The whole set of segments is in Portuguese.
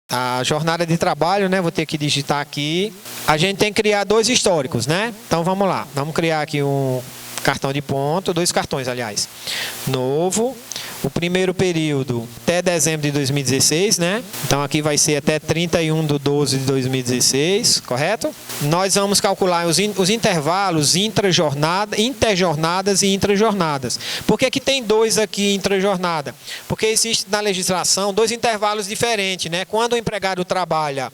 a jornada de trabalho, né? Vou ter que digitar aqui. A gente tem que criar dois históricos, né? Então vamos lá. Vamos criar aqui um cartão de ponto, dois cartões, aliás. Novo. O primeiro período até dezembro de 2016, né? Então aqui vai ser até 31/12 de 2016, correto? Nós vamos calcular os intervalos interjornadas e intrajornadas. Por que que tem dois aqui intrajornada? Porque existe na legislação dois intervalos diferentes, né? Quando o empregado trabalha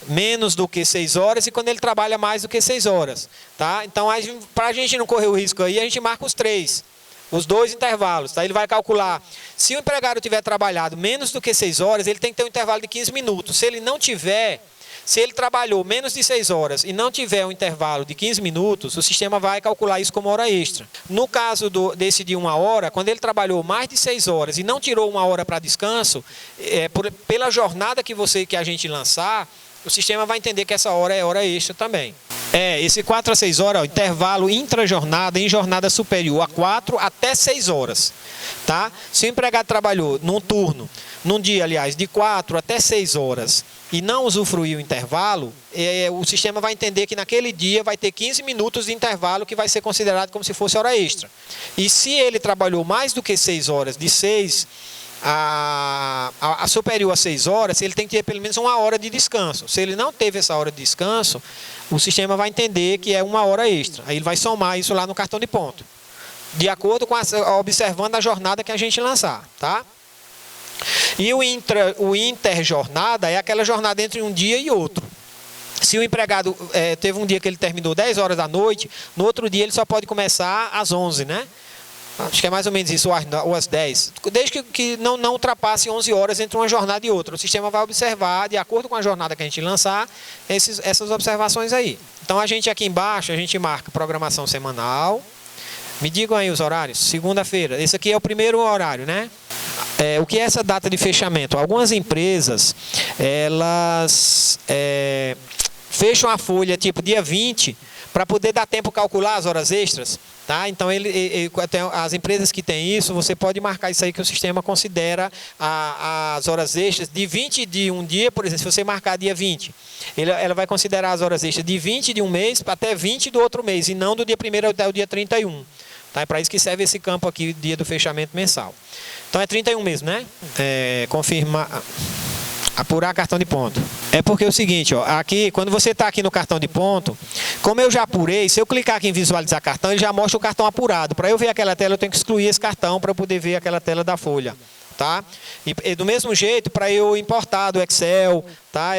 menos do que 6 horas e quando ele trabalha mais do que 6 horas, tá? Então, para a gente não correr o risco aí, a gente marca os dois intervalos, tá? Ele vai calcular, se o empregado tiver trabalhado menos do que 6 horas, ele tem que ter um intervalo de 15 minutos. Se ele não tiver, se ele trabalhou menos de 6 horas e não tiver um intervalo de 15 minutos, o sistema vai calcular isso como hora extra. No caso desse de 1 hora, quando ele trabalhou mais de 6 horas e não tirou 1 hora para descanso, pela jornada que a gente lançar, o sistema vai entender que essa hora é hora extra também. Esse 4 a 6 horas, ó, intervalo intrajornada em jornada superior a 4 até 6 horas. Tá? Se o empregado trabalhou num dia, aliás, de 4 até 6 horas e não usufruiu o intervalo, o sistema vai entender que naquele dia vai ter 15 minutos de intervalo que vai ser considerado como se fosse hora extra. E se ele trabalhou mais do que 6 horas, de 6 a superior a 6 horas, ele tem que ter pelo menos 1 hora de descanso. Se ele não teve essa hora de descanso, o sistema vai entender que é 1 hora extra. Aí ele vai somar isso lá no cartão de ponto, de acordo com observando a jornada que a gente lançar, tá? E o interjornada é aquela jornada entre um dia e outro. Se o empregado teve um dia que ele terminou 10 horas da noite, no outro dia ele só pode começar às 11, né? Acho que é mais ou menos isso, ou às 10. Desde que não ultrapasse 11 horas entre uma jornada e outra. O sistema vai observar, de acordo com a jornada que a gente lançar, essas observações aí. Então, a gente aqui embaixo, a gente marca programação semanal. Me digam aí os horários. Segunda-feira. Esse aqui é o primeiro horário, né? O que é essa data de fechamento? Algumas empresas, elas fecham a folha tipo dia 20, para poder dar tempo de calcular as horas extras. Tá? Então, as empresas que têm isso, você pode marcar isso aí que o sistema considera as horas extras de 20 de um dia, por exemplo, se você marcar dia 20, ela vai considerar as horas extras de 20 de um mês até 20 do outro mês, e não do dia 1º até o dia 31. Tá? É para isso que serve esse campo aqui, dia do fechamento mensal. Então, é 31 mesmo, né? Confirmar... Apurar cartão de ponto. É porque é o seguinte, ó, aqui, quando você está aqui no cartão de ponto, como eu já apurei, se eu clicar aqui em visualizar cartão, ele já mostra o cartão apurado. Para eu ver aquela tela, eu tenho que excluir esse cartão para eu poder ver aquela tela da folha. Tá? E do mesmo jeito, para eu importar do Excel, tá?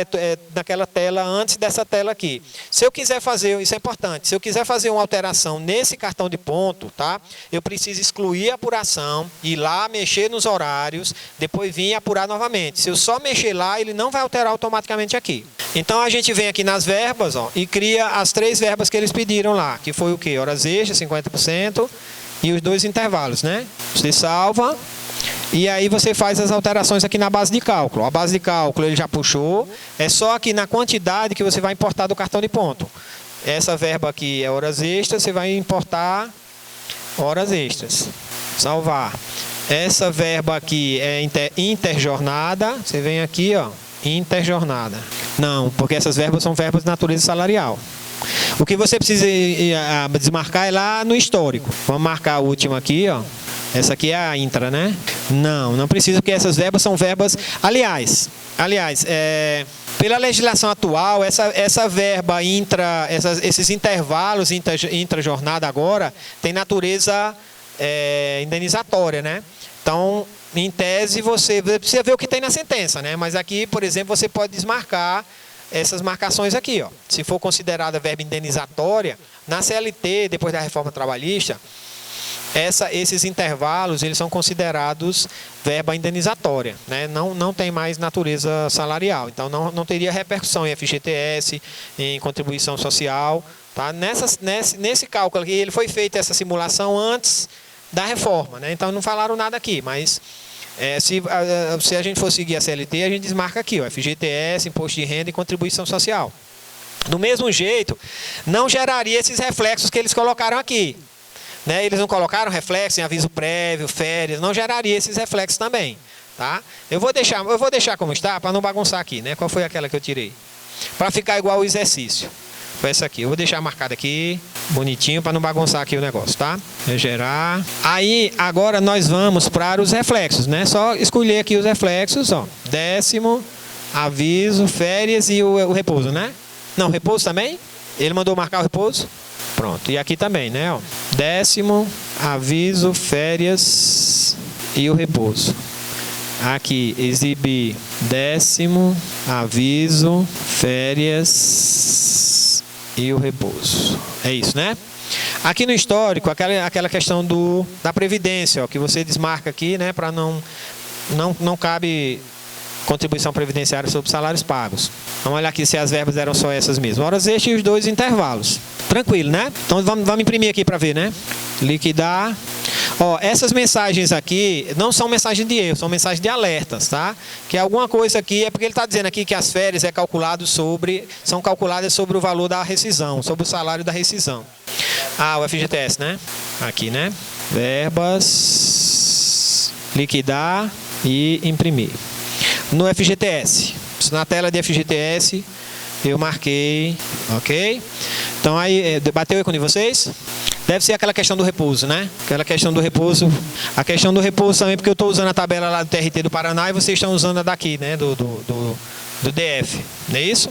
Naquela tela antes dessa tela aqui. Se eu quiser fazer, isso é importante, se eu quiser fazer uma alteração nesse cartão de ponto, tá? Eu preciso excluir a apuração, ir lá, mexer nos horários, depois vir e apurar novamente. Se eu só mexer lá, ele não vai alterar automaticamente aqui. Então, a gente vem aqui nas verbas, ó, e cria as 3 verbas que eles pediram lá, que foi o quê? Horas extras, 50%, e os 2 intervalos, né? Você salva. E aí você faz as alterações aqui na base de cálculo. A base de cálculo ele já puxou. É só aqui na quantidade que você vai importar do cartão de ponto. Essa verba aqui é horas extras, você vai importar horas extras. Salvar. Essa verba aqui é interjornada. Você vem aqui, ó, interjornada. Não, porque essas verbas são verbas de natureza salarial. O que você precisa desmarcar é lá no histórico. Vamos marcar a última aqui, ó. Essa aqui é a intra, né? Não precisa, porque essas verbas são verbas... Aliás, pela legislação atual, essa verba esses intervalos intrajornada agora tem natureza indenizatória, né? Então, em tese, você precisa ver o que tem na sentença, né? Mas aqui, por exemplo, você pode desmarcar essas marcações aqui, ó. Se for considerada verba indenizatória, na CLT, depois da reforma trabalhista, esses intervalos eles são considerados verba indenizatória, né? Não tem mais natureza salarial, então não teria repercussão em FGTS, em contribuição social, tá? Nesse cálculo aqui, ele foi feita essa simulação antes da reforma, né? Então não falaram nada aqui, mas se a gente for seguir a CLT, a gente desmarca aqui, ó, FGTS, imposto de renda e contribuição social. Do mesmo jeito, não geraria esses reflexos que eles colocaram aqui. Né? Eles não colocaram reflexo em aviso prévio, férias, não geraria esses reflexos também. tá? Eu vou deixar como está para não bagunçar aqui, né? Qual foi aquela que eu tirei? Para ficar igual o exercício. Foi essa aqui. Eu vou deixar marcada aqui, bonitinho, para não bagunçar aqui o negócio, tá? Gerar. Aí, agora nós vamos para os reflexos, né? Só escolher aqui os reflexos, ó. Décimo, aviso, férias e o repouso, né? Não, repouso também? Ele mandou marcar o repouso? Pronto. E aqui também, né? Ó. Décimo, aviso, férias e o repouso. Aqui, exibir décimo, aviso, férias e o repouso. É isso, né? Aqui no histórico, aquela questão da previdência, ó, que você desmarca aqui, né? Para não cabe contribuição previdenciária sobre salários pagos. Vamos olhar aqui se as verbas eram só essas mesmas. Horas extras e os 2 intervalos. Tranquilo, né? Então vamos imprimir aqui para ver, né? Liquidar. Ó, essas mensagens aqui não são mensagens de erro, são mensagens de alertas, tá? Que alguma coisa aqui é porque ele está dizendo aqui que as férias são calculadas sobre o valor da rescisão, sobre o salário da rescisão. Ah, o FGTS, né? Aqui, né? Verbas, liquidar e imprimir. No FGTS, na tela de FGTS, eu marquei, ok? Então aí, bateu aí com vocês? Deve ser aquela questão do repouso, né? Aquela questão do repouso. A questão do repouso também, porque eu estou usando a tabela lá do TRT do Paraná e vocês estão usando a daqui, né? Do DF. Não é isso?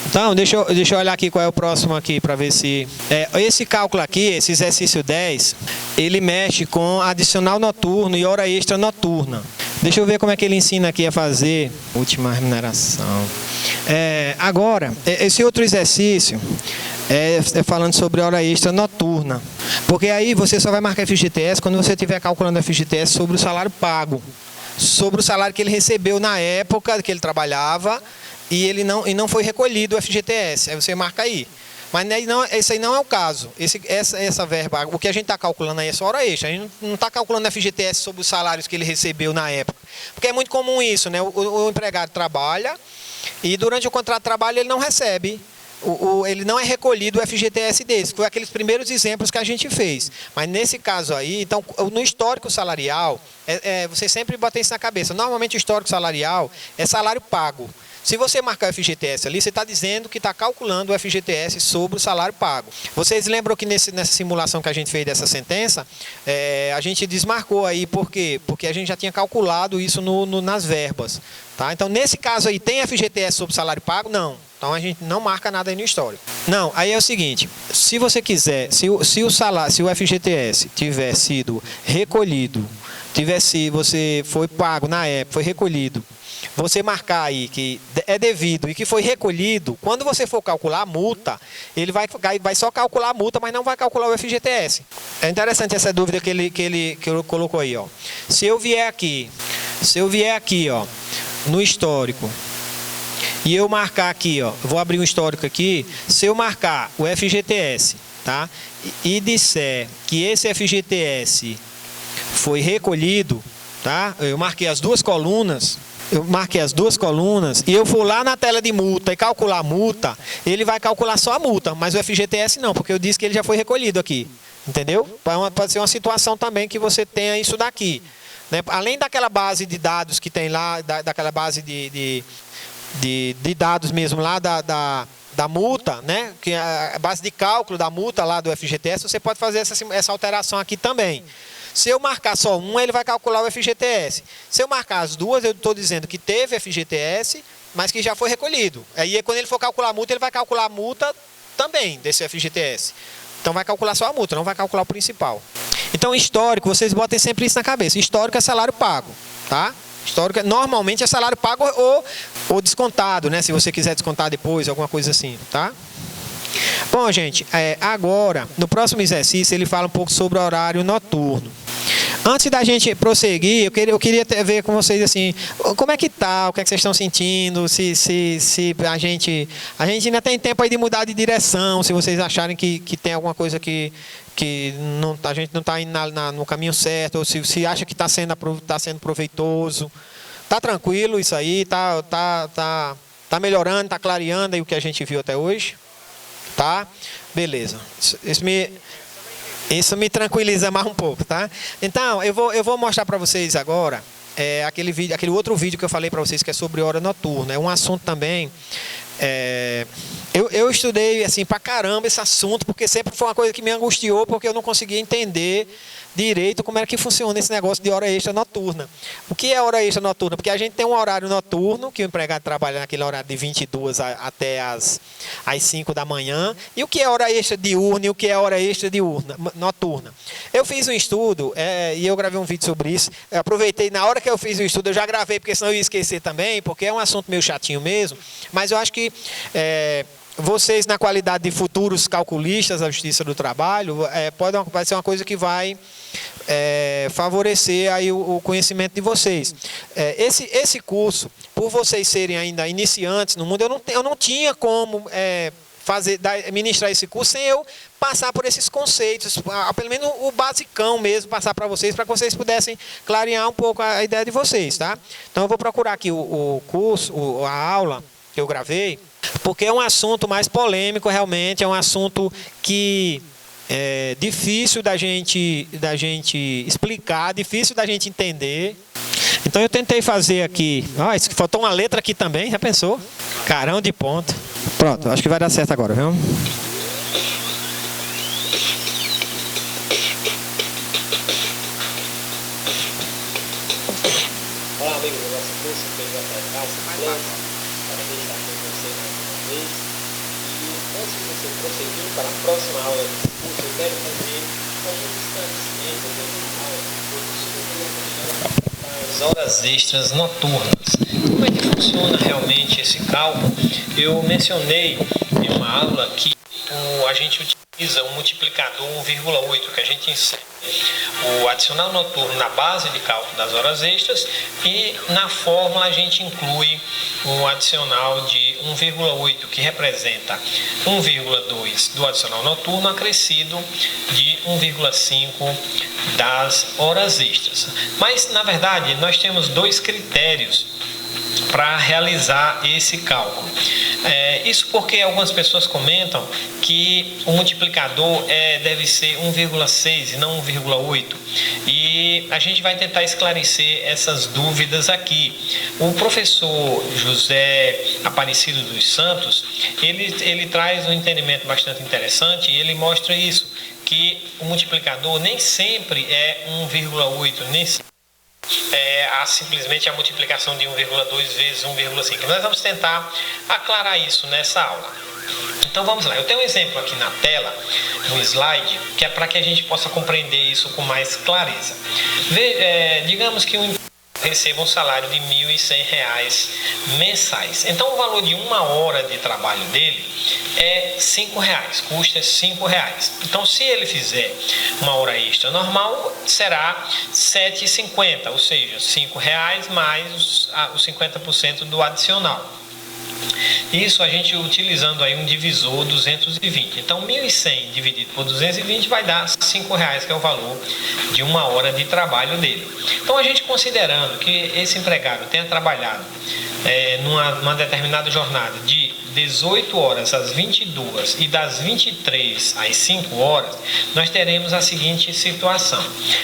Então, deixa eu olhar aqui qual é o próximo aqui para ver se... esse cálculo aqui, esse exercício 10, ele mexe com adicional noturno e hora extra noturna. Deixa eu ver como é que ele ensina aqui a fazer última remuneração. Agora, esse outro exercício é falando sobre hora extra noturna. Porque aí você só vai marcar FGTS quando você estiver calculando FGTS sobre o salário pago. Sobre o salário que ele recebeu na época que ele trabalhava e não foi recolhido o FGTS. Aí você marca aí. Mas esse aí não é o caso. Essa verba, o que a gente está calculando aí é só hora extra. A gente não está calculando FGTS sobre os salários que ele recebeu na época. Porque é muito comum isso, né? O empregado trabalha e durante o contrato de trabalho ele não recebe. Ele não é recolhido o FGTS deles. Foi aqueles primeiros exemplos que a gente fez. Mas nesse caso aí, então, no histórico salarial, você sempre bota isso na cabeça. Normalmente o histórico salarial é salário pago. Se você marcar o FGTS ali, você está dizendo que está calculando o FGTS sobre o salário pago. Vocês lembram que nessa simulação que a gente fez dessa sentença, a gente desmarcou aí, por quê? Porque a gente já tinha calculado isso nas verbas. Tá? Então, nesse caso aí, tem FGTS sobre salário pago? Não. Então, a gente não marca nada aí no histórico. Não, aí é o seguinte, se você quiser, se o FGTS tiver sido recolhido, você foi pago na época, foi recolhido, você marcar aí que é devido e que foi recolhido, quando você for calcular a multa, ele vai só calcular a multa, mas não vai calcular o FGTS. É interessante essa dúvida que ele colocou aí, ó. Se eu vier aqui, ó, no histórico, e eu marcar aqui, ó, vou abrir um histórico aqui, se eu marcar o FGTS, tá? E disser que esse FGTS foi recolhido, tá? Eu marquei as duas colunas e eu for lá na tela de multa e calcular a multa, ele vai calcular só a multa, mas o FGTS não, porque eu disse que ele já foi recolhido aqui, entendeu? Pode ser uma situação também que você tenha isso daqui, né? Além daquela base de dados que tem lá, daquela base de dados mesmo lá da multa, né? Que a base de cálculo da multa lá do FGTS, você pode fazer essa alteração aqui também. Se eu marcar só uma, ele vai calcular o FGTS. Se eu marcar as duas, eu estou dizendo que teve FGTS, mas que já foi recolhido. Aí, quando ele for calcular a multa, ele vai calcular a multa também desse FGTS. Então, vai calcular só a multa, não vai calcular o principal. Então, histórico, vocês botem sempre isso na cabeça. Histórico é salário pago, tá? Histórico, normalmente é salário pago ou descontado, né? Se você quiser descontar depois, alguma coisa assim, tá? Bom, gente, agora, no próximo exercício, ele fala um pouco sobre o horário noturno. Antes da gente prosseguir, eu queria ver com vocês assim, como é que tá, o que é que vocês estão sentindo, se a gente ainda tem tempo aí de mudar de direção, se vocês acharem que tem alguma coisa que a gente não está indo no caminho certo, ou se acha que está sendo proveitoso. Tá tranquilo isso aí, tá melhorando, tá clareando aí o que a gente viu até hoje, tá? Beleza. Isso me tranquiliza mais um pouco, tá? Então, eu vou mostrar para vocês agora aquele outro vídeo que eu falei para vocês que é sobre hora noturna. É um assunto também. Eu estudei assim pra caramba esse assunto, porque sempre foi uma coisa que me angustiou, porque eu não conseguia entender direito como é que funciona esse negócio de hora extra noturna. O que é hora extra noturna? Porque a gente tem um horário noturno, que o empregado trabalha naquele horário de 22 até as 5 da manhã. E o que é hora extra diurna e o que é hora extra noturna? Eu fiz um estudo, e eu gravei um vídeo sobre isso. Eu aproveitei, na hora que eu fiz o estudo, eu já gravei, porque senão eu ia esquecer também, porque é um assunto meio chatinho mesmo. Mas eu acho que vocês, na qualidade de futuros calculistas da Justiça do Trabalho, vai ser uma coisa que vai favorecer aí o conhecimento de vocês. Esse curso, por vocês serem ainda iniciantes no mundo, eu não tinha como ministrar esse curso sem eu passar por esses conceitos, pelo menos o basicão mesmo, passar para vocês pudessem clarear um pouco a ideia de vocês, tá? Então eu vou procurar aqui o curso, a aula que eu gravei, porque é um assunto mais polêmico, realmente, é um assunto que é difícil da gente explicar, difícil da gente entender. Então eu tentei fazer aqui, faltou uma letra aqui também, já pensou? Carão de ponto. Pronto, acho que vai dar certo agora, viu? Olá, amigos do nosso curso, para deixar com você mais uma vez. E antes de você prosseguir para a próxima aula desse curso, eu quero fazer alguns esclarecimentos das horas extras noturnas. Como é que funciona realmente esse cálculo? Eu mencionei em uma aula que a gente utiliza um multiplicador 1,8 que a gente insere o adicional noturno na base de cálculo das horas extras e na fórmula a gente inclui o adicional de 1,8 que representa 1,2 do adicional noturno acrescido de 1,5 das horas extras. Mas na verdade nós temos dois critérios para realizar esse cálculo. Isso porque algumas pessoas comentam que o multiplicador deve ser 1,6 e não 1,8. E a gente vai tentar esclarecer essas dúvidas aqui. O professor José Aparecido dos Santos, ele traz um entendimento bastante interessante e ele mostra isso, que o multiplicador nem sempre é 1,8, nem sempre simplesmente a multiplicação de 1,2 vezes 1,5. Nós vamos tentar aclarar isso nessa aula. Então vamos lá, eu tenho um exemplo aqui na tela, no slide, que é para que a gente possa compreender isso com mais clareza. Digamos que receba um salário de R$ 1.100 mensais. Então o valor de uma hora de trabalho dele é R$ 5,00, custa R$ 5,00. Então se ele fizer uma hora extra normal, será R$ 7,50, ou seja, R$ 5,00 mais os 50% do adicional. Isso a gente utilizando aí um divisor 220. Então 1.100 dividido por 220 vai dar R$ 5,00, que é o valor de uma hora de trabalho dele. Então a gente considerando que esse empregado tenha trabalhado numa determinada jornada de 18 horas às 22 e das 23 às 5 horas, nós teremos a seguinte situação.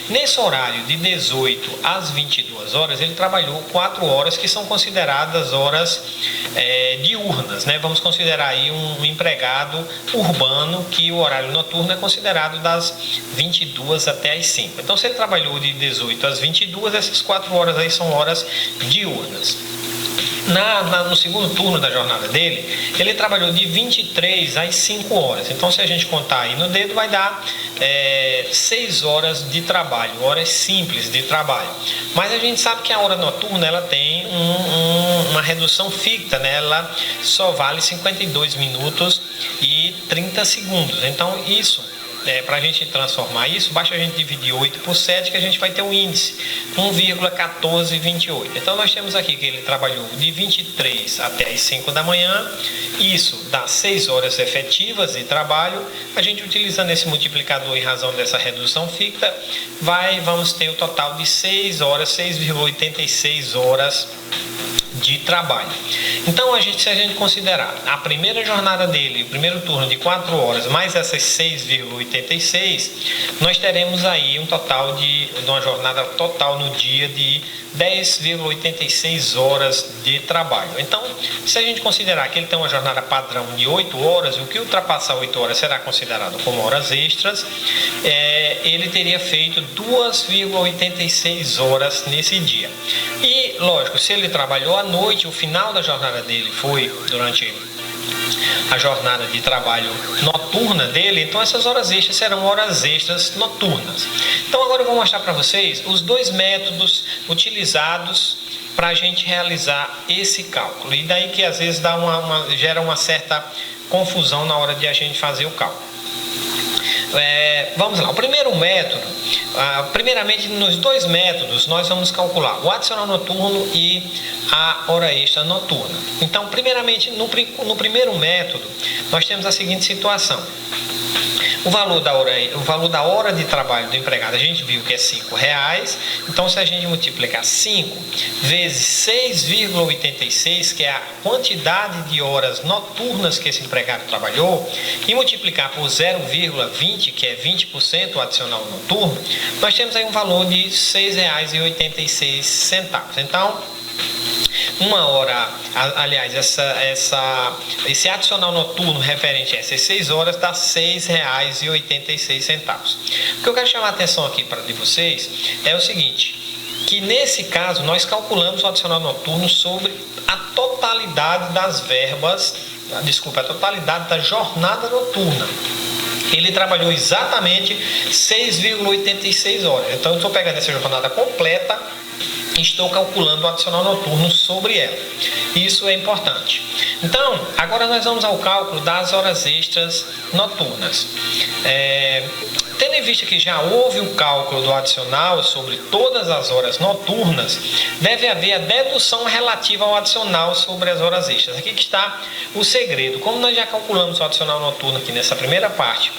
Nesse horário de 18 às 22 horas, ele trabalhou 4 horas que são consideradas horas diurnas, né? Vamos considerar aí um empregado urbano, que o horário noturno é considerado das 22 até as 5. Então, se ele trabalhou de 18 às 22, essas 4 horas aí são horas diurnas. No segundo turno da jornada dele, ele trabalhou de 23 às 5 horas. Então, se a gente contar aí no dedo, vai dar 6 horas de trabalho, horas simples de trabalho. Mas a gente sabe que a hora noturna ela tem uma redução fixa, né? Ela só vale 52 minutos e 30 segundos. Então, para a gente transformar isso, basta a gente dividir 8 por 7 que a gente vai ter o índice 1,1428. Então nós temos aqui que ele trabalhou de 23 até as 5 da manhã, isso dá 6 horas efetivas de trabalho. A gente utilizando esse multiplicador em razão dessa redução fixa, vamos ter o total de 6 horas, 6,86 horas de trabalho. Então, se a gente considerar a primeira jornada dele, o primeiro turno de 4 horas, mais essas 6,86, nós teremos aí um total de uma jornada total no dia de 10,86 horas de trabalho. Então, se a gente considerar que ele tem uma jornada padrão de 8 horas, o que ultrapassar 8 horas será considerado como horas extras, ele teria feito 2,86 horas nesse dia. E, lógico, se ele trabalhou à noite, o final da jornada dele foi durante a jornada de trabalho noturna dele, então essas horas extras serão horas extras noturnas. Então agora eu vou mostrar para vocês os dois métodos utilizados para a gente realizar esse cálculo. E daí que às vezes gera uma certa confusão na hora de a gente fazer o cálculo. Vamos lá, o primeiro método, primeiramente nos dois métodos nós vamos calcular o adicional noturno e a hora extra noturna. Então, primeiramente, no primeiro método, nós temos a seguinte situação. O valor da hora de trabalho do empregado, a gente viu que é R$5. Então, se a gente multiplicar 5 vezes 6,86, que é a quantidade de horas noturnas que esse empregado trabalhou, e multiplicar por 0,20, que é 20% o adicional noturno, nós temos aí um valor de R$ 6,86. Então, uma hora, aliás, esse adicional noturno referente a essas 6 horas dá R$ 6,86. O que eu quero chamar a atenção aqui de vocês é o seguinte, que nesse caso nós calculamos o adicional noturno sobre a totalidade das verbas, a totalidade da jornada noturna. Ele trabalhou exatamente 6,86 horas. Então eu estou pegando essa jornada completa, estou calculando o adicional noturno sobre ela. Isso é importante. Então, agora nós vamos ao cálculo das horas extras noturnas. Tendo em vista que já houve o cálculo do adicional sobre todas as horas noturnas, deve haver a dedução relativa ao adicional sobre as horas extras. Aqui que está o segredo. Como nós já calculamos o adicional noturno aqui nessa primeira parte,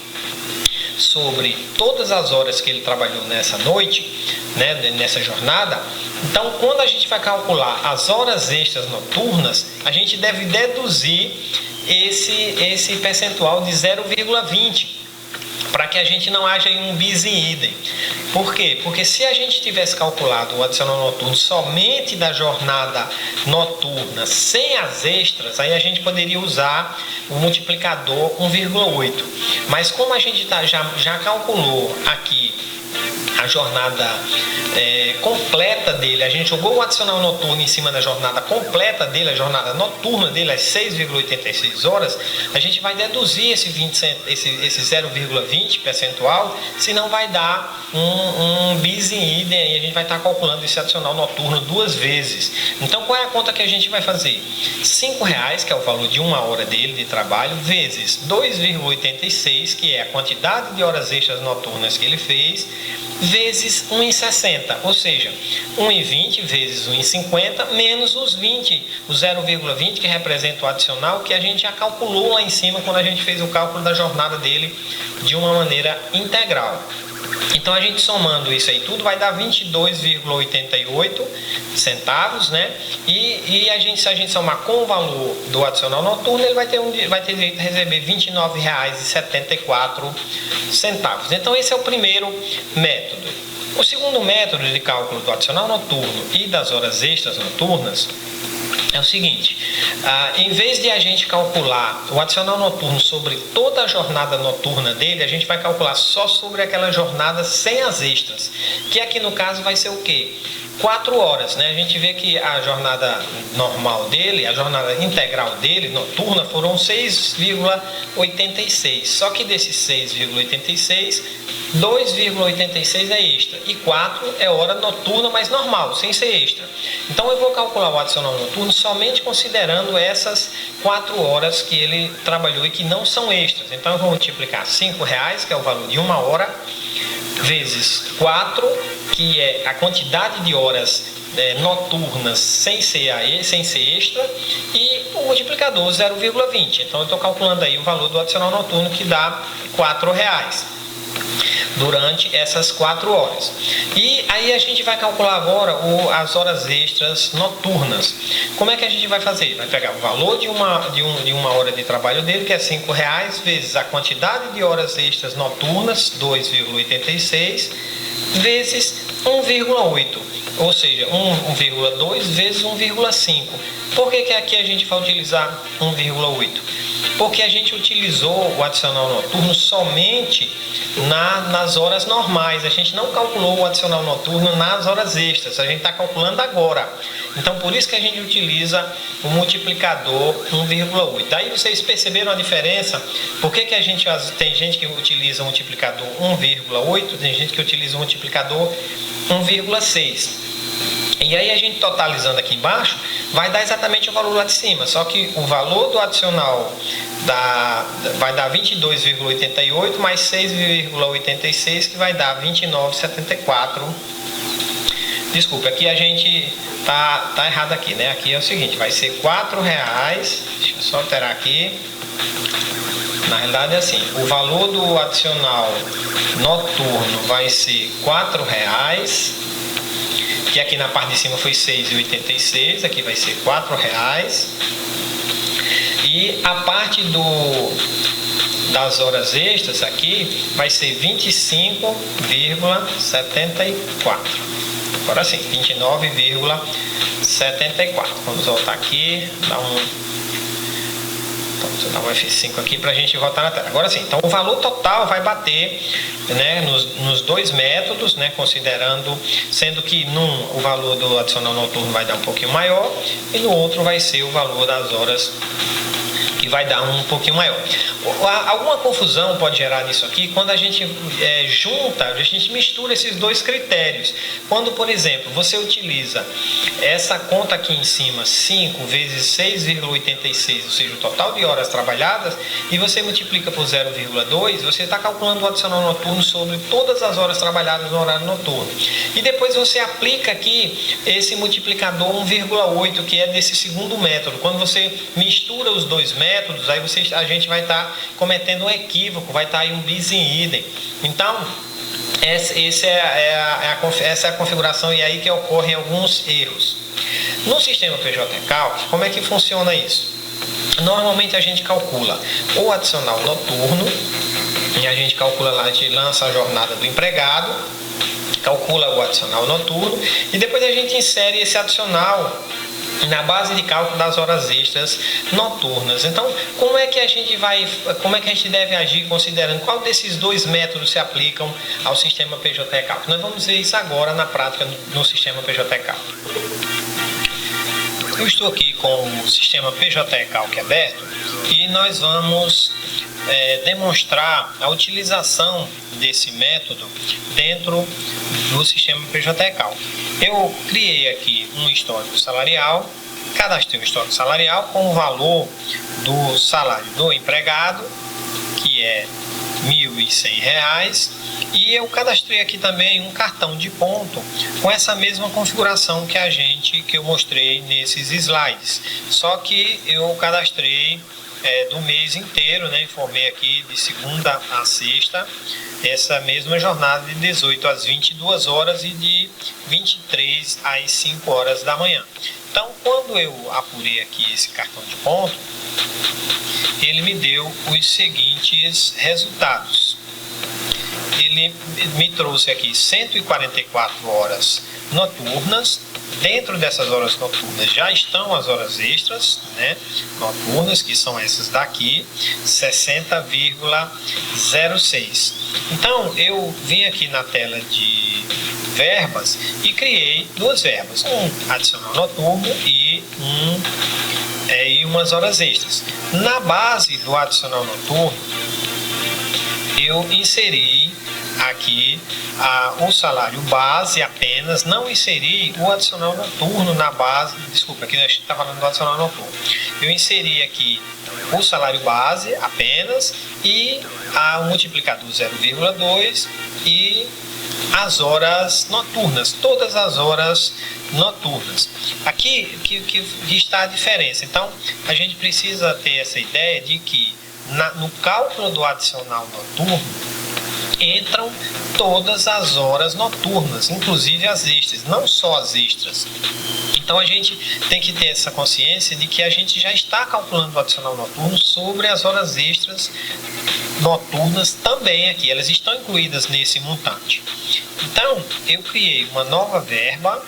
sobre todas as horas que ele trabalhou nessa noite, né, nessa jornada, então quando a gente vai calcular as horas extras noturnas, a gente deve deduzir esse percentual de 0,20, para que a gente não haja um bis in idem. Por quê? Porque se a gente tivesse calculado o adicional noturno somente da jornada noturna, sem as extras, aí a gente poderia usar o multiplicador 1,8. Mas como a gente já calculou aqui a jornada completa dele, a gente jogou o adicional noturno em cima da jornada completa dele, a jornada noturna dele, as 6,86 horas, a gente vai deduzir esse 0,20 percentual, senão vai dar um bis in idem, e a gente vai estar calculando esse adicional noturno duas vezes. Então, qual é a conta que a gente vai fazer? R$5, que é o valor de uma hora dele de trabalho, vezes 2,86, que é a quantidade de horas extras noturnas que ele fez, vezes 1,60, ou seja, 1,20 vezes 1,50 menos os 20, o 0,20 que representa o adicional, que a gente já calculou lá em cima quando a gente fez o cálculo da jornada dele de uma maneira integral. Então a gente somando isso aí tudo vai dar 22,88 centavos, né? E se a gente somar com o valor do adicional noturno, ele vai ter direito a receber R$ 29,74. Então esse é o primeiro método. O segundo método de cálculo do adicional noturno e das horas extras noturnas é o seguinte, em vez de a gente calcular o adicional noturno sobre toda a jornada noturna dele, a gente vai calcular só sobre aquela jornada sem as extras, que aqui no caso vai ser o quê? 4 horas, né? A gente vê que a jornada normal dele, a jornada integral dele, noturna, foram 6,86. Só que desses 6,86, 2,86 é extra. E 4 é hora noturna, mas normal, sem ser extra. Então eu vou calcular o adicional noturno somente considerando essas 4 horas que ele trabalhou e que não são extras. Então eu vou multiplicar R$5, que é o valor de uma hora, vezes 4, que é a quantidade de horas noturnas sem ser extra, e o multiplicador 0,20. Então eu estou calculando aí o valor do adicional noturno, que dá R$4. durante essas 4 horas. E aí a gente vai calcular agora as horas extras noturnas. Como é que a gente vai fazer? Vai pegar o valor de uma hora de trabalho dele, que é R$5, vezes a quantidade de horas extras noturnas, 2,86, vezes 1,8, ou seja, 1,2 vezes 1,5. Por que aqui a gente vai utilizar 1,8? Porque a gente utilizou o adicional noturno somente nas horas normais. A gente não calculou o adicional noturno nas horas extras. A gente está calculando agora. Então, por isso que a gente utiliza o multiplicador 1,8. Daí vocês perceberam a diferença? Por que a gente tem gente que utiliza o multiplicador 1,8, tem gente que utiliza o multiplicador 1,6. E aí a gente totalizando aqui embaixo, vai dar exatamente o valor lá de cima. Só que o valor do adicional vai dar 22,88 mais 6,86, que vai dar 29,74. Desculpa, aqui a gente tá errado aqui, né? Aqui é o seguinte, vai ser R$4. Deixa eu só alterar aqui. Na realidade é assim, o valor do adicional noturno vai ser R$4, que aqui na parte de cima foi 6,86, aqui vai ser R$4. E a parte das horas extras aqui vai ser 25,74. Agora sim, 29,74. Vamos voltar aqui, dar um F5 aqui para a gente voltar na tela. Agora sim, então o valor total vai bater, né, nos dois métodos, né, considerando, sendo que o valor do adicional noturno vai dar um pouquinho maior e no outro vai ser o valor das horas que vai dar um pouquinho maior. Alguma confusão pode gerar nisso aqui quando a gente a gente mistura esses dois critérios. Quando, por exemplo, você utiliza essa conta aqui em cima, 5 vezes 6,86, ou seja, o total de horas trabalhadas, e você multiplica por 0,2, você está calculando o adicional noturno sobre todas as horas trabalhadas no horário noturno. E depois você aplica aqui esse multiplicador 1,8, que é desse segundo método. Quando você mistura os dois métodos, aí a gente vai estar cometendo um equívoco, vai estar aí um bis in idem. Então, essa é a configuração, e aí que ocorrem alguns erros. No sistema PJ Calc, como é que funciona isso? Normalmente a gente calcula o adicional noturno, e a gente calcula lá, a gente lança a jornada do empregado, calcula o adicional noturno, e depois a gente insere esse adicional na base de cálculo das horas extras noturnas. Então, como é que a gente deve agir considerando qual desses dois métodos se aplicam ao sistema PJ Calc? Nós vamos ver isso agora na prática no sistema PJ Calc. Eu estou aqui com o sistema PJ Calc aberto e nós vamos demonstrar a utilização desse método dentro do sistema PJ Calc. Eu criei aqui um histórico salarial, cadastrei um histórico salarial com o valor do salário do empregado, que é R$ 1.100, e eu cadastrei aqui também um cartão de ponto com essa mesma configuração que eu mostrei nesses slides, só que eu cadastrei do mês inteiro, né? Informei aqui de segunda a sexta, essa mesma jornada de 18 às 22 horas e de 23 às 5 horas da manhã. Então, quando eu apurei aqui esse cartão de ponto, ele me deu os seguintes resultados. Ele me trouxe aqui 144 horas noturnas. Dentro dessas horas noturnas já estão as horas extras, né, noturnas, que são essas daqui, 60,06. Então, eu vim aqui na tela de verbas e criei duas verbas, um adicional noturno e umas horas extras. Na base do adicional noturno, eu inseri aqui o salário base apenas, não inseri o adicional noturno na base. Desculpa, aqui a gente está falando do adicional noturno. Eu inseri aqui o salário base apenas e o multiplicador 0,2 e as horas noturnas, todas as horas noturnas. Aqui que está a diferença. Então, a gente precisa ter essa ideia de que no cálculo do adicional noturno, entram todas as horas noturnas, inclusive as extras, não só as extras. Então a gente tem que ter essa consciência de que a gente já está calculando o adicional noturno sobre as horas extras noturnas também aqui, elas estão incluídas nesse montante. Então eu criei uma nova verba,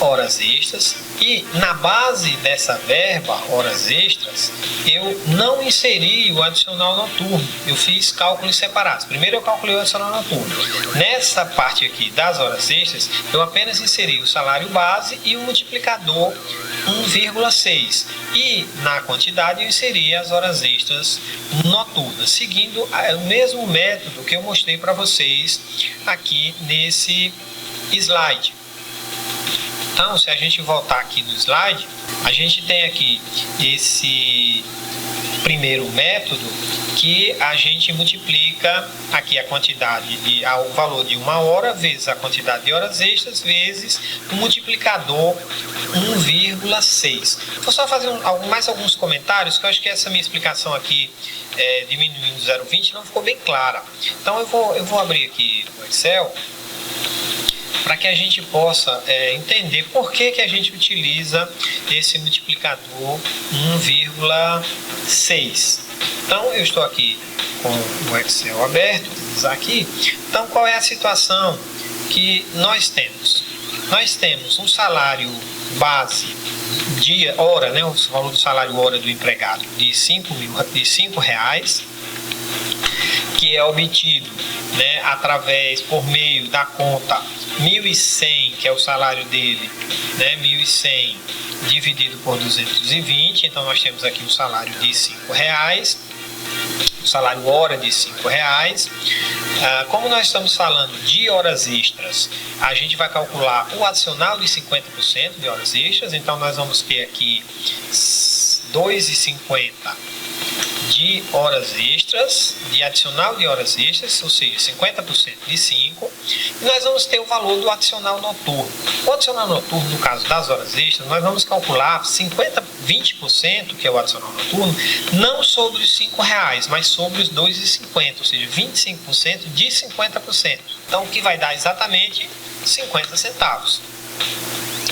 horas extras, e na base dessa verba, horas extras, eu não inseri o adicional noturno, eu fiz cálculos separados. Primeiro eu calculei o adicional noturno. Nessa parte aqui das horas extras, eu apenas inseri o salário base e o multiplicador 1,6. E na quantidade eu inseri as horas extras noturnas, seguindo o mesmo método que eu mostrei para vocês aqui nesse slide. Então, se a gente voltar aqui no slide, a gente tem aqui esse primeiro método que a gente multiplica aqui a quantidade, o valor de uma hora vezes a quantidade de horas extras vezes o multiplicador 1,6. Vou só fazer mais alguns comentários, que eu acho que essa minha explicação aqui, diminuindo 0,20, não ficou bem clara. Então eu vou abrir aqui o Excel para que a gente possa entender por que a gente utiliza esse multiplicador 1,6. Então, eu estou aqui com o Excel aberto, aqui. Então, qual é a situação que nós temos? Nós temos um salário base, dia, hora, né, o valor do salário hora do empregado de R$5, que é obtido, né, por meio da conta 1.100, que é o salário dele, né, 1.100 dividido por 220, então nós temos aqui um salário de R$5, o salário hora de R$5. Como nós estamos falando de horas extras, a gente vai calcular o adicional de 50% de horas extras, então nós vamos ter aqui R$2,50 de horas extras, de adicional de horas extras, ou seja, 50% de 5, e nós vamos ter o valor do adicional noturno. O adicional noturno, no caso das horas extras, nós vamos calcular 20%, que é o adicional noturno, não sobre os R$5, mas sobre os R$2,50, ou seja, 25% de 50%. Então, o que vai dar exatamente 50 centavos.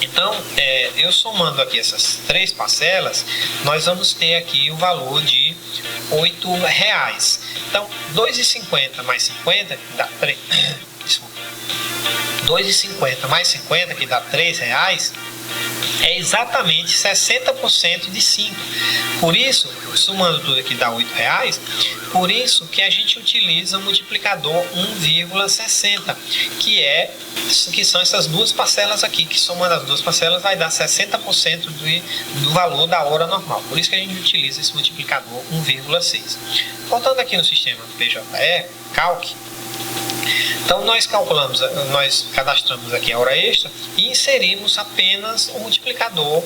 Então, eu somando aqui essas três parcelas, nós vamos ter aqui o valor de R$8. Então, 2,50 mais 50, que dá 3. Desculpa. 2,50 mais 50, que dá R$3, é exatamente 60% de 5. Por isso, somando tudo aqui dá R$8. Por isso que a gente utiliza o multiplicador 1,60, que são essas duas parcelas aqui, que somando as duas parcelas vai dar 60% do valor da hora normal. Por isso que a gente utiliza esse multiplicador 1,6. Voltando aqui no sistema do PJE, Calc, então nós cadastramos aqui a hora extra e inserimos apenas o multiplicador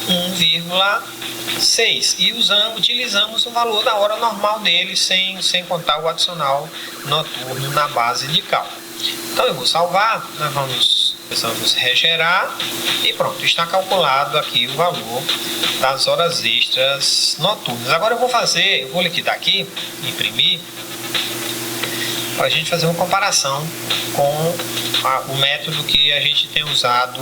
1,6 e utilizamos o valor da hora normal dele sem contar o adicional noturno na base de cálculo. Então eu vou salvar, nós vamos regerar e pronto, está calculado aqui o valor das horas extras noturnas. Agora eu vou liquidar aqui, imprimir, para a gente fazer uma comparação com o método que a gente tem usado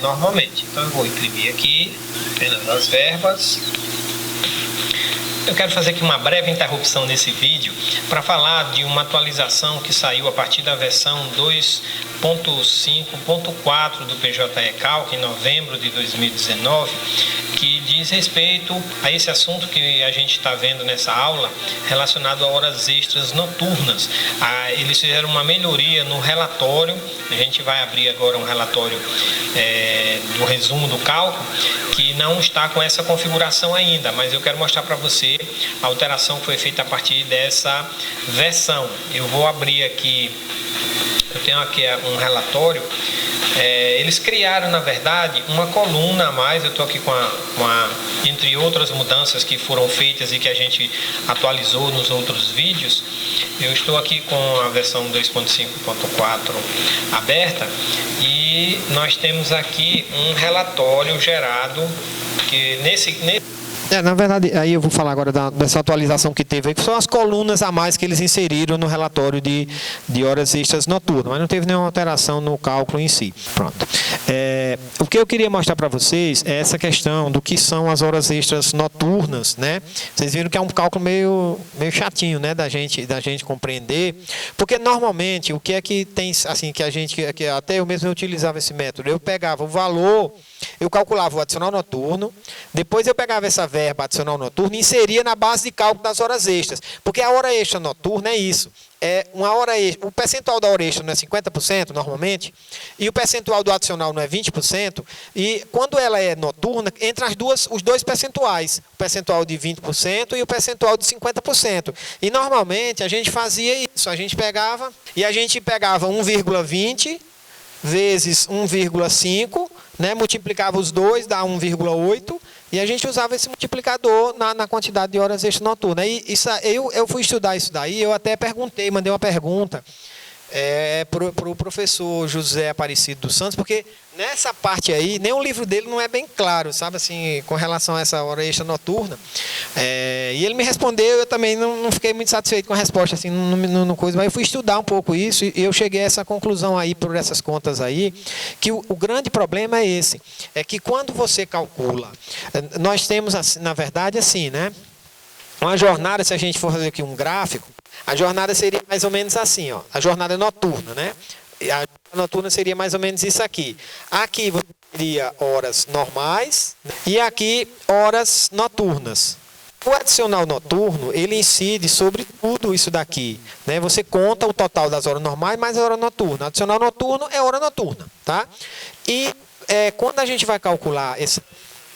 normalmente. Então eu vou imprimir aqui apenas as verbas. Eu quero fazer aqui uma breve interrupção nesse vídeo para falar de uma atualização que saiu a partir da versão 2.5.4 do PJE Calc em novembro de 2019, que diz respeito a esse assunto que a gente está vendo nessa aula, relacionado a horas extras noturnas. Eles fizeram uma melhoria no relatório, a gente vai abrir agora um relatório do resumo do cálculo, que não está com essa configuração ainda, mas eu quero mostrar para você a alteração que foi feita a partir dessa versão. Eu vou abrir aqui, eu tenho aqui um relatório. Eles criaram, na verdade, uma coluna a mais. Eu estou aqui entre outras mudanças que foram feitas e que a gente atualizou nos outros vídeos. Eu estou aqui com a versão 2.5.4 aberta e nós temos aqui um relatório gerado que Na verdade, aí eu vou falar agora dessa atualização que teve aí, que são as colunas a mais que eles inseriram no relatório de horas extras noturnas, mas não teve nenhuma alteração no cálculo em si. Pronto. O que eu queria mostrar para vocês é essa questão do que são as horas extras noturnas, né? Vocês viram que é um cálculo meio chatinho, né, da gente compreender, porque normalmente o que é que tem, assim, que até eu mesmo utilizava esse método, eu pegava o valor, eu calculava o adicional noturno, depois eu pegava essa verba adicional noturno e inseria na base de cálculo das horas extras, porque a hora extra noturna é isso, é uma hora extra, o percentual da hora extra não é 50% normalmente, e o percentual do adicional não é 20%, e quando ela é noturna, entra os dois percentuais, o percentual de 20% e o percentual de 50%. E normalmente a gente fazia isso, a gente pegava 1,20 vezes 1,5, né, multiplicava os dois, dá 1,8, e a gente usava esse multiplicador na quantidade de horas extras noturnas. E eu fui estudar isso daí, eu até perguntei, mandei uma pergunta para o professor José Aparecido dos Santos, porque nessa parte aí, nem o livro dele não é bem claro, sabe, assim, com relação a essa hora extra noturna. E ele me respondeu, eu também não fiquei muito satisfeito com a resposta, assim, no coisa, mas eu fui estudar um pouco isso e eu cheguei a essa conclusão aí, por essas contas aí, que o grande problema é esse, é que quando você calcula, nós temos, na verdade, assim, né, uma jornada, se a gente for fazer aqui um gráfico, a jornada seria mais ou menos assim, ó, a jornada noturna, né? A jornada noturna seria mais ou menos isso aqui. Aqui você teria horas normais, né? E aqui horas noturnas. O adicional noturno, ele incide sobre tudo isso daqui, né? Você conta o total das horas normais mais a hora noturna. O adicional noturno é hora noturna, tá? E quando a gente vai calcular esse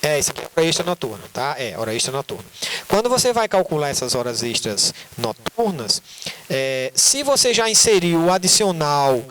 aqui é hora extra noturna, tá? Hora extra noturna. Quando você vai calcular essas horas extras noturnas, se você já inseriu o adicional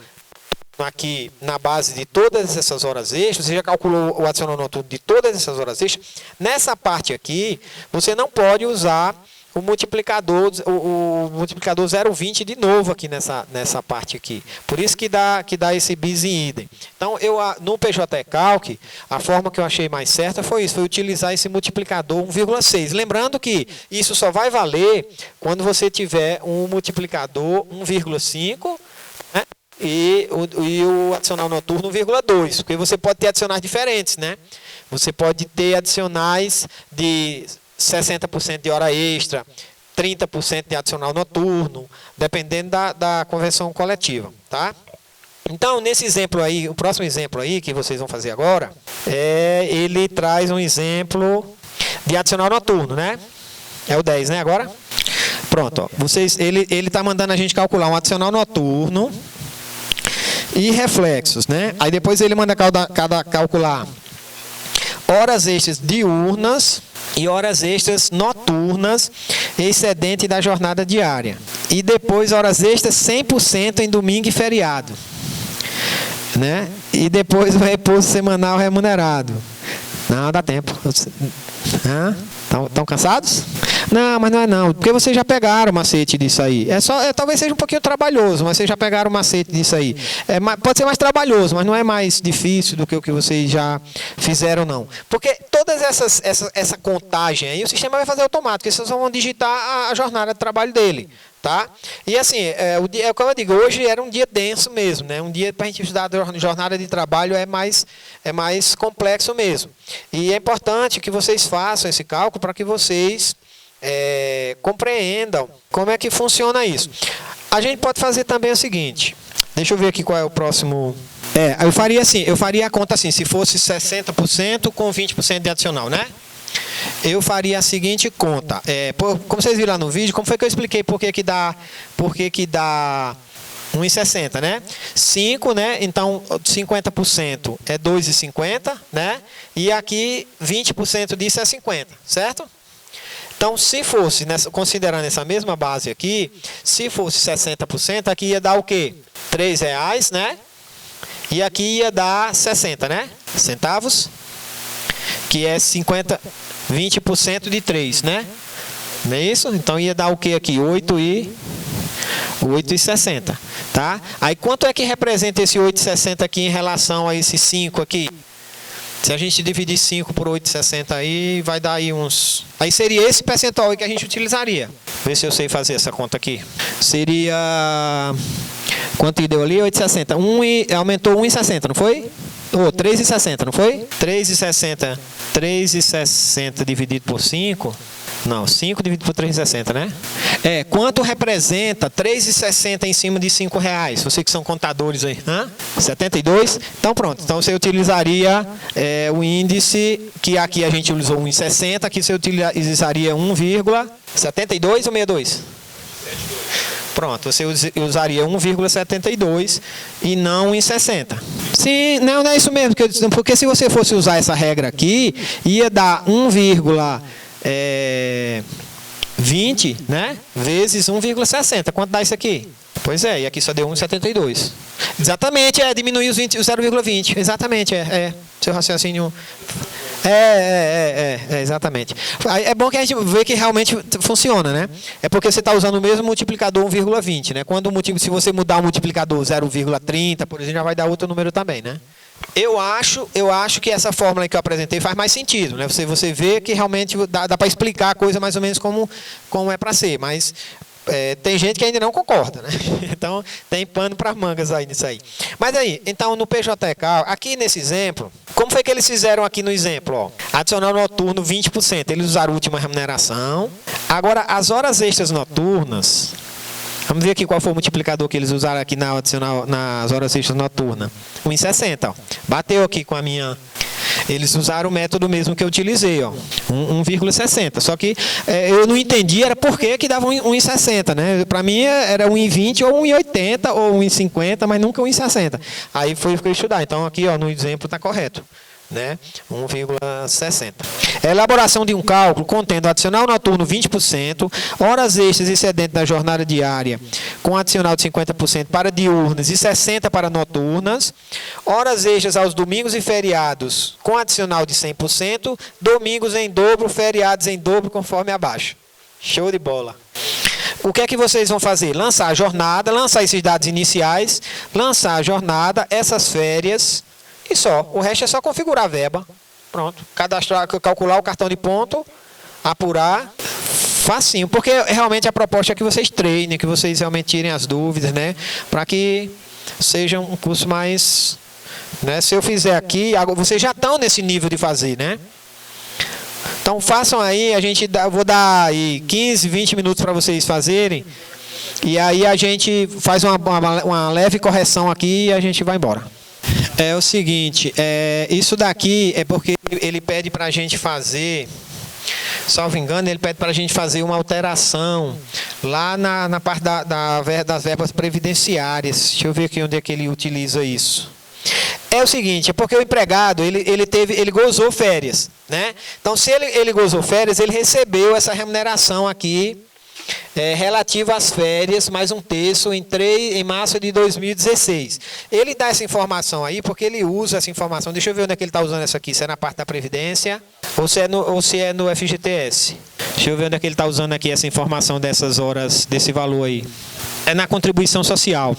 aqui na base de todas essas horas extras, você já calculou o adicional noturno de todas essas horas extras, nessa parte aqui, você não pode usar o multiplicador 0,20 de novo aqui nessa parte aqui. Por isso que dá esse bis em idem. Então, no PJ Calc, a forma que eu achei mais certa foi isso, foi utilizar esse multiplicador 1,6. Lembrando que isso só vai valer quando você tiver um multiplicador 1,5, né? E o adicional noturno 1,2, porque você pode ter adicionais diferentes, né? Você pode ter adicionais de 60% de hora extra, 30% de adicional noturno, dependendo da convenção coletiva, tá? Então, nesse exemplo aí, o próximo exemplo aí que vocês vão fazer agora, ele traz um exemplo de adicional noturno, né? É o 10, né, agora? Pronto, ó, ele está mandando a gente calcular um adicional noturno e reflexos, né? Aí depois ele manda calcular horas extras diurnas e horas extras noturnas excedente da jornada diária. E depois horas extras 100% em domingo e feriado, né? E depois o repouso semanal remunerado. Não, dá tempo. Estão cansados? Não, mas não é não, porque vocês já pegaram o macete disso aí. Talvez seja um pouquinho trabalhoso, mas vocês já pegaram o macete disso aí. Pode ser mais trabalhoso, mas não é mais difícil do que o que vocês já fizeram, não. Porque todas essa contagem aí, o sistema vai fazer automático, vocês só vão digitar a jornada de trabalho dele. Tá? E assim, como eu digo, hoje era um dia denso mesmo, né? Um dia para a gente estudar a jornada de trabalho é mais complexo mesmo. E é importante que vocês façam esse cálculo para que vocês compreendam como é que funciona isso. A gente pode fazer também o seguinte, deixa eu ver aqui qual é o próximo. Eu faria assim, eu faria a conta assim, se fosse 60% com 20% de adicional, né? Eu faria a seguinte conta. Como vocês viram lá no vídeo, como foi que eu expliquei por que dá 1,60, né? 5, né? Então 50% é 2,50, né? E aqui 20% disso é 50, certo? Então, se fosse, considerando essa mesma base aqui, se fosse 60%, aqui ia dar o quê? R$3, né? E aqui ia dar 60, né? Centavos. Que é 20% de 3, né? Não é isso? Então ia dar o que aqui? 8,60, tá? Aí quanto é que representa esse 8,60 aqui em relação a esse 5 aqui? Se a gente dividir 5 por 8,60 aí, vai dar aí uns... Aí seria esse percentual aí que a gente utilizaria. Vê se eu sei fazer essa conta aqui. Seria... Quanto que deu ali? 8,60. Aumentou 1,60, não foi? Ou 3,60, não foi? 3,60. 3,60 dividido por 5... Não, 5 dividido por 3,60, né? Quanto representa 3,60 em cima de R$5? Vocês que são contadores aí. 72? Então pronto. Então você utilizaria o índice, que aqui a gente utilizou 1,60, aqui você utilizaria 1,72 ou 62? Pronto, você usaria 1,72 e não 1,60. Sim, não é isso mesmo, porque se você fosse usar essa regra aqui, ia dar 20, né? Vezes 1,60. Quanto dá isso aqui? Pois é, e aqui só deu 1,72. Exatamente, diminuiu os 0,20. Exatamente, seu raciocínio... exatamente. É bom que a gente vê que realmente funciona, né? É porque você está usando o mesmo multiplicador 1,20, né? Se você mudar o multiplicador 0,30, por exemplo, já vai dar outro número também, né? Eu acho que essa fórmula que eu apresentei faz mais sentido, né? Você vê que realmente dá para explicar a coisa mais ou menos como é para ser, mas tem gente que ainda não concorda, né? Então tem pano para mangas aí nisso aí. Mas aí, então no PJK, aqui nesse exemplo, como foi que eles fizeram aqui no exemplo? Ó, adicional noturno 20%, eles usaram a última remuneração. Agora, as horas extras noturnas... Vamos ver aqui qual foi o multiplicador que eles usaram aqui nas horas extras noturnas. 1,60, ó. Bateu aqui com a minha... Eles usaram o método mesmo que eu utilizei, ó. 1,60. Só que eu não entendi era por que dava 1,60, né? Para mim era 1,20 ou 1,80 ou 1,50, mas nunca 1,60. Aí foi o que eu estudar. Então aqui, ó, no exemplo está correto, né? 1,60. Elaboração de um cálculo contendo adicional noturno 20%, horas extras excedentes da jornada diária com adicional de 50% para diurnas e 60% para noturnas, horas extras aos domingos e feriados com adicional de 100%, domingos em dobro, feriados em dobro, conforme abaixo. Show de bola. O que é que vocês vão fazer? Lançar a jornada, lançar esses dados iniciais, lançar a jornada, essas férias... E só, o resto é só configurar a verba. Pronto. Cadastrar, calcular o cartão de ponto, apurar. Facinho, porque realmente a proposta é que vocês treinem, que vocês realmente tirem as dúvidas, né? Para que seja um curso mais... Né? Se eu fizer aqui, vocês já estão nesse nível de fazer, né? Então façam aí, eu vou dar aí 15, 20 minutos para vocês fazerem. E aí a gente faz uma leve correção aqui e a gente vai embora. É o seguinte, isso daqui é porque ele pede para a gente fazer, salvo engano, ele pede para a gente fazer uma alteração lá na parte das verbas previdenciárias. Deixa eu ver aqui onde é que ele utiliza isso. É o seguinte, é porque o empregado, ele gozou férias, né? Então, se ele gozou férias, ele recebeu essa remuneração aqui, relativo às férias, mais um terço em março de 2016. Ele dá essa informação aí porque ele usa essa informação. Deixa eu ver onde é que ele está usando essa aqui. Se é na parte da Previdência ou se é no FGTS. Deixa eu ver onde é que ele está usando aqui essa informação dessas horas, desse valor aí. É na contribuição social.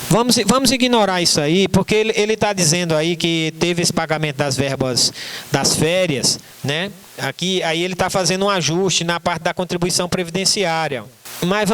Vamos ignorar isso aí, porque ele está dizendo aí que teve esse pagamento das verbas das férias, né? Aqui, aí ele está fazendo um ajuste na parte da contribuição previdenciária. Mas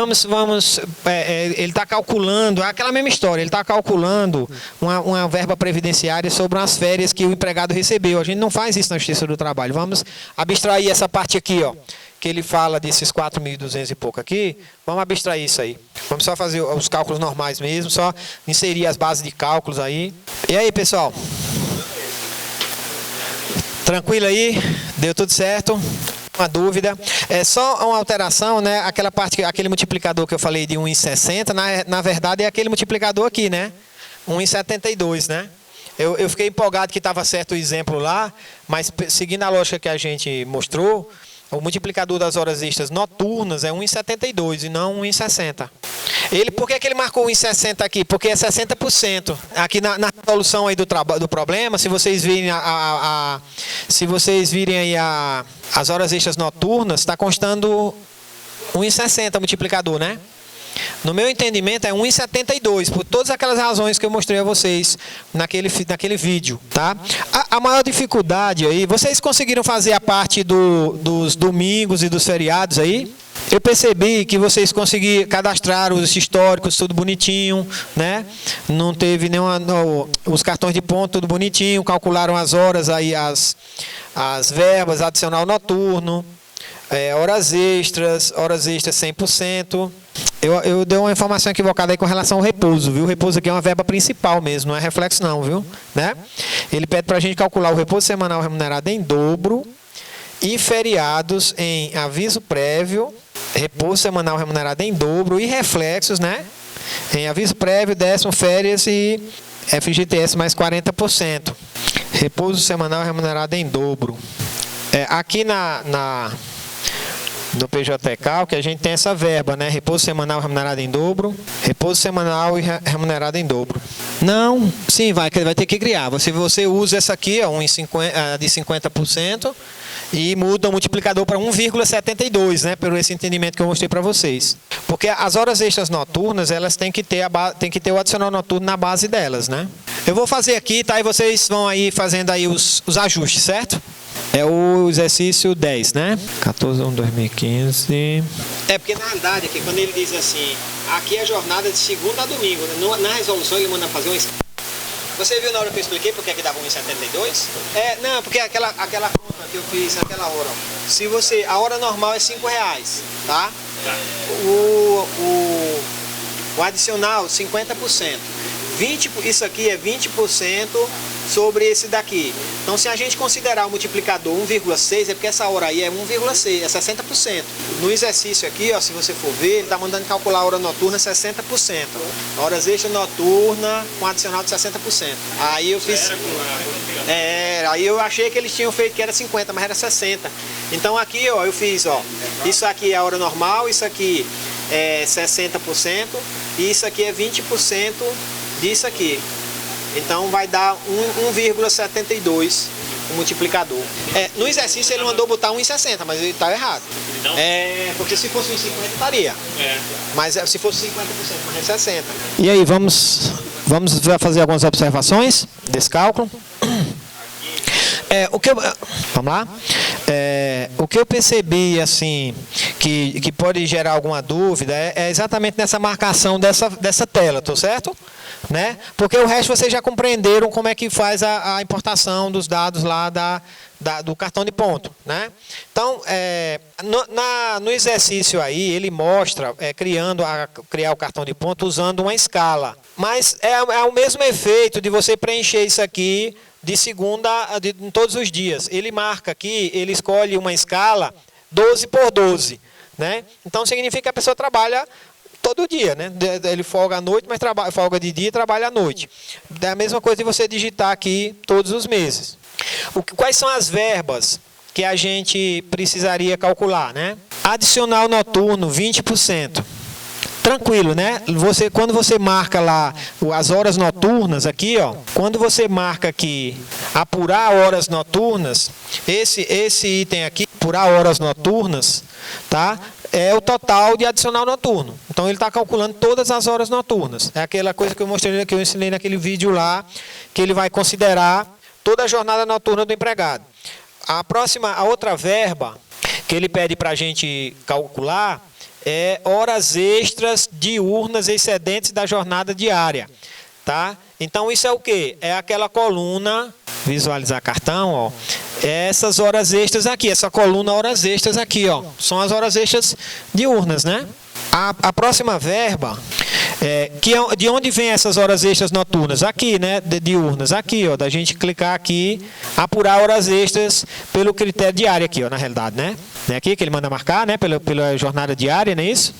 ele está calculando, aquela mesma história, ele está calculando uma verba previdenciária sobre umas férias que o empregado recebeu. A gente não faz isso na Justiça do Trabalho. Vamos abstrair essa parte aqui, ó, que ele fala desses 4.200 e pouco aqui. Vamos abstrair isso aí. Vamos só fazer os cálculos normais mesmo, só inserir as bases de cálculos aí. E aí, pessoal? Tranquilo aí? Deu tudo certo? Uma dúvida? É só uma alteração, né? Aquela parte, aquele multiplicador que eu falei de 1,60, na verdade é aquele multiplicador aqui, né? 1,72, né? Eu fiquei empolgado que estava certo o exemplo lá, mas seguindo a lógica que a gente mostrou, o multiplicador das horas extras noturnas é 1,72 e não 1,60. Por que ele marcou 1,60 aqui? Porque é 60%. Aqui na solução aí do problema, se vocês virem aí as horas extras noturnas, está constando 1,60 multiplicador, né? no meu entendimento, é 1,72, por todas aquelas razões que eu mostrei a vocês naquele vídeo, tá? A maior dificuldade aí, vocês conseguiram fazer a parte dos domingos e dos feriados aí? Eu percebi que vocês conseguiram cadastrar os históricos, tudo bonitinho, né? Não teve nenhuma... os cartões de ponto, tudo bonitinho, calcularam as horas aí, as verbas, adicional noturno, horas extras 100%. Eu dei uma informação equivocada aí com relação ao repouso, viu? O repouso aqui é uma verba principal mesmo, não é reflexo não, viu? Né? Ele pede para a gente calcular o repouso semanal remunerado em dobro e feriados em aviso prévio, repouso semanal remunerado em dobro e reflexos, né? Em aviso prévio, décimo, férias e FGTS mais 40%. Repouso semanal remunerado em dobro. Aqui no PJCal, que a gente tem essa verba, né? Repouso semanal remunerado em dobro, repouso semanal e remunerado em dobro. Não, sim, vai ter que criar. Você usa essa aqui, ó, de 50%, e muda o multiplicador para 1,72, né? Pelo esse entendimento que eu mostrei para vocês. Porque as horas extras noturnas, elas têm que ter o adicional noturno na base delas, né? Eu vou fazer aqui, tá? E vocês vão aí fazendo aí os ajustes, certo? É o exercício 10, né? 14/1/2015. Porque na realidade, aqui, quando ele diz assim, aqui é a jornada de segunda a domingo, né? Na resolução ele manda fazer um... Você viu na hora que eu expliquei porque que dava 1,72? Não, porque aquela conta que eu fiz naquela hora, ó. A hora normal é R$5, tá? O adicional, 50%. Isso aqui é 20% sobre esse daqui. Então, se a gente considerar o multiplicador 1,6, é porque essa hora aí é 1,6, é 60%. No exercício aqui, ó, se você for ver, ele está mandando calcular a hora noturna 60%. Horas extras noturna com adicional de 60%. Aí eu fiz... aí eu achei que eles tinham feito que era 50, mas era 60. Então aqui, ó, eu fiz, ó, isso aqui é a hora normal, isso aqui é 60% e isso aqui é 20% disso aqui. Então vai dar 1,72 o multiplicador. No exercício ele mandou botar 1,60, mas ele está errado. Não? Porque se fosse 1,50 estaria. Mas se fosse 50%, mas é 60. E aí, vamos fazer algumas observações desse cálculo? Vamos lá? O que eu percebi, assim, que pode gerar alguma dúvida é exatamente nessa marcação dessa tela, tô certo? Né? Porque o resto vocês já compreenderam como é que faz a importação dos dados lá do cartão de ponto, né? Então, no exercício aí, ele mostra criar o cartão de ponto usando uma escala. Mas é o mesmo efeito de você preencher isso aqui de segunda em todos os dias. Ele marca aqui, ele escolhe uma escala 12 por 12, né? Então, significa que a pessoa trabalha todo dia, né? Ele folga à noite, mas folga de dia e trabalha à noite. É a mesma coisa de você digitar aqui todos os meses. Quais são as verbas que a gente precisaria calcular, né? Adicional noturno, 20%. Tranquilo, né? Quando você marca lá as horas noturnas aqui, ó, quando você marca aqui apurar horas noturnas, esse item aqui, apurar horas noturnas, tá? É o total de adicional noturno. Então ele está calculando todas as horas noturnas. É aquela coisa que eu mostrei, que eu ensinei naquele vídeo lá, que ele vai considerar toda a jornada noturna do empregado. A outra verba que ele pede para a gente calcular é horas extras diurnas excedentes da jornada diária, tá? Então isso é o quê? É aquela coluna, visualizar cartão, ó. Essas horas extras aqui, essa coluna horas extras aqui, ó, são as horas extras diurnas, né? A próxima verba, de onde vem essas horas extras noturnas? Aqui, né? Diurnas, aqui, ó, da gente clicar aqui, apurar horas extras pelo critério diário aqui, ó, na realidade, né? É aqui que ele manda marcar, né? Pela jornada diária, não é isso?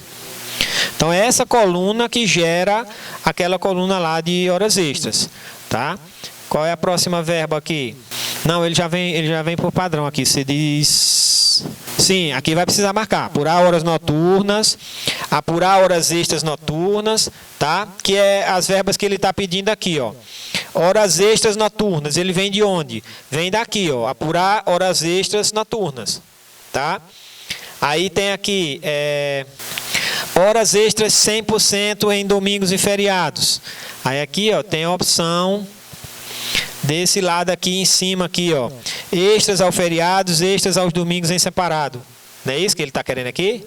Então é essa coluna que gera aquela coluna lá de horas extras, tá? Qual é a próxima verba aqui? Não, ele já vem por padrão aqui. Você diz... Sim, aqui vai precisar marcar. Apurar horas noturnas, apurar horas extras noturnas, tá? Que é as verbas que ele está pedindo aqui, ó. Horas extras noturnas, ele vem de onde? Vem daqui, ó. Apurar horas extras noturnas, tá? Aí tem aqui, Horas extras 100% em domingos e feriados. Aí aqui, ó, tem a opção desse lado aqui em cima aqui, ó, extras aos feriados, extras aos domingos em separado. Não é isso que ele está querendo aqui?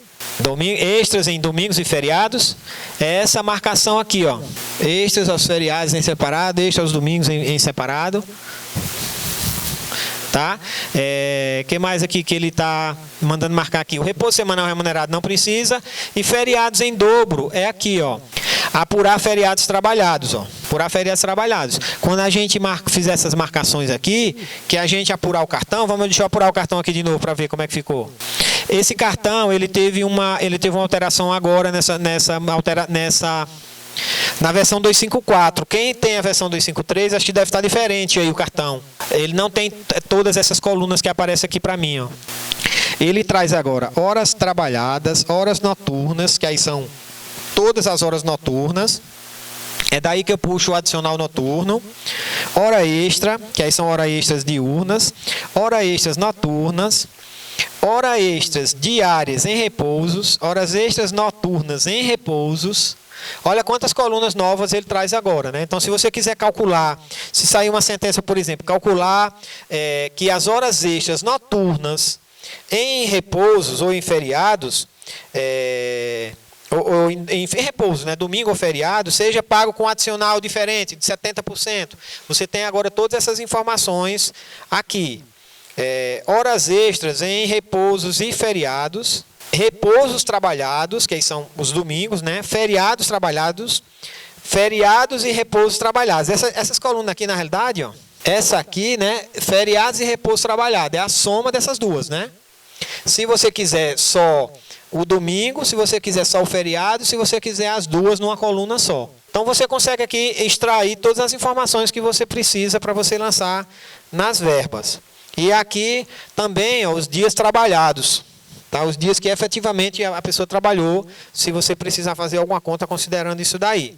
Extras em domingos e feriados. É essa marcação aqui, ó. Extras aos feriados em separado, extras aos domingos em separado. Tá? Que mais aqui que ele está mandando marcar aqui? O repouso semanal remunerado não precisa. E feriados em dobro é aqui, ó. Apurar feriados trabalhados, ó. Apurar feriados trabalhados. Quando a gente fizer essas marcações aqui, que a gente apurar o cartão, deixa eu apurar o cartão aqui de novo para ver como é que ficou. Esse cartão, ele teve uma alteração agora na versão 254. Quem tem a versão 253, acho que deve estar diferente aí o cartão. Ele não tem todas essas colunas que aparecem aqui para mim, ó. Ele traz agora horas trabalhadas, horas noturnas, que aí são todas as horas noturnas. É daí que eu puxo o adicional noturno. Hora extra, que aí são horas extras diurnas, hora extras noturnas, hora extras diárias em repousos, horas extras noturnas em repousos. Olha quantas colunas novas ele traz agora, né? Então, se você quiser calcular, se sair uma sentença, por exemplo, calcular que as horas extras noturnas em repousos ou em feriados, ou em repouso, né, domingo ou feriado, seja pago com adicional diferente, de 70%. Você tem agora todas essas informações aqui. Horas extras em repousos e feriados, repousos trabalhados, que aí são os domingos, né, feriados trabalhados, feriados e repousos trabalhados. Essas colunas aqui, na realidade, ó, essa aqui, né, feriados e repouso trabalhado, é a soma dessas duas, né? Se você quiser só o domingo, se você quiser só o feriado, se você quiser as duas numa coluna só. Então você consegue aqui extrair todas as informações que você precisa para você lançar nas verbas. E aqui também, ó, os dias trabalhados, tá? Os dias que efetivamente a pessoa trabalhou, se você precisar fazer alguma conta considerando isso daí.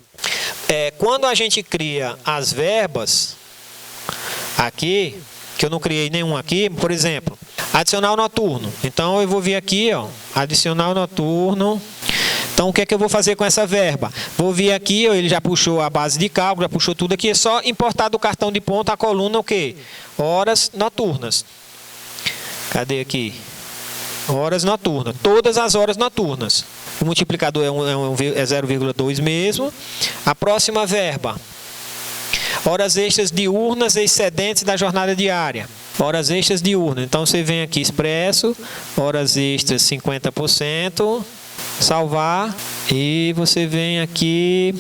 Quando a gente cria as verbas aqui, que eu não criei nenhum aqui, por exemplo, adicional noturno. Então eu vou vir aqui, ó, adicional noturno. Então o que é que eu vou fazer com essa verba? Vou vir aqui, ó, ele já puxou a base de cálculo, já puxou tudo aqui, é só importar do cartão de ponto a coluna o quê? Horas noturnas. Cadê aqui? Horas noturnas, todas as horas noturnas. O multiplicador é 0,2 mesmo. A próxima verba, horas extras diurnas excedentes da jornada diária. Horas extras diurnas. Então você vem aqui expresso, horas extras 50%, salvar, e você vem aqui,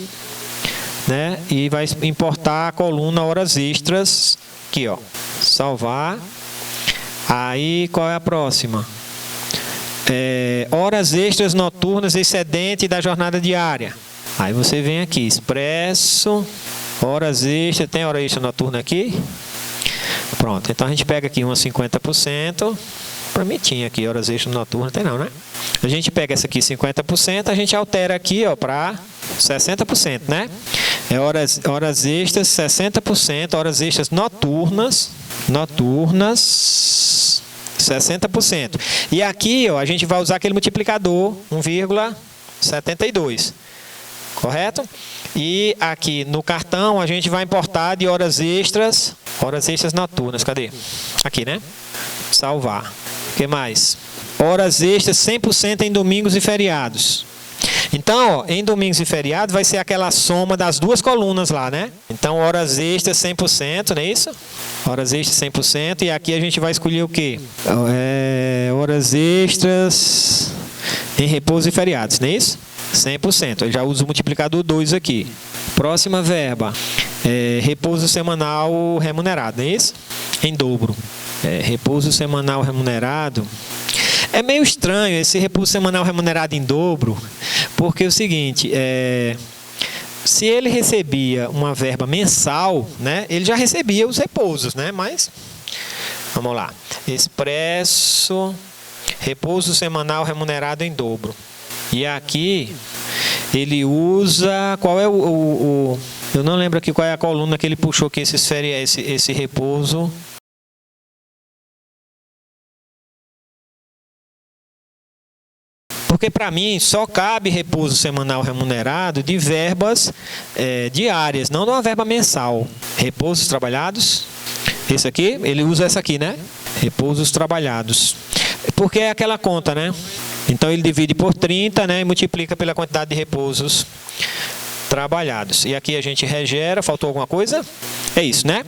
né, e vai importar a coluna horas extras aqui, ó. Salvar. Aí qual é a próxima? Horas extras noturnas excedente da jornada diária. Aí você vem aqui, expresso, horas extras, tem hora extra noturna aqui? Pronto, então a gente pega aqui umas 50%. Para mim tinha aqui horas extras noturnas, tem não, né? A gente pega essa aqui 50%, a gente altera aqui, ó, para 60%, né? Horas extras 60%, horas extras noturnas 60%. E aqui, ó, a gente vai usar aquele multiplicador 1,72. Correto? E aqui no cartão a gente vai importar de horas extras noturnas. Cadê? Aqui, né? Salvar. O que mais? Horas extras 100% em domingos e feriados. Então, ó, em domingos e feriados vai ser aquela soma das duas colunas lá, né? Então, horas extras 100%, não é isso? Horas extras 100%. E aqui a gente vai escolher o quê? Horas extras em repouso e feriados, não é isso? 100%. Eu já uso o multiplicador 2 aqui. Próxima verba. Repouso semanal remunerado, não é isso? Em dobro. Repouso semanal remunerado. É meio estranho esse repouso semanal remunerado em dobro, porque é o seguinte, se ele recebia uma verba mensal, né, ele já recebia os repousos, né, mas, vamos lá, expresso, repouso semanal remunerado em dobro. E aqui, ele usa, qual é eu não lembro aqui qual é a coluna que ele puxou aqui, esse repouso. Porque para mim só cabe repouso semanal remunerado de verbas diárias, não de uma verba mensal. Repousos trabalhados, esse aqui, ele usa essa aqui, né? Repousos trabalhados. Porque é aquela conta, né? Então ele divide por 30, né? E multiplica pela quantidade de repousos trabalhados. E aqui a gente regera, faltou alguma coisa? É isso, né?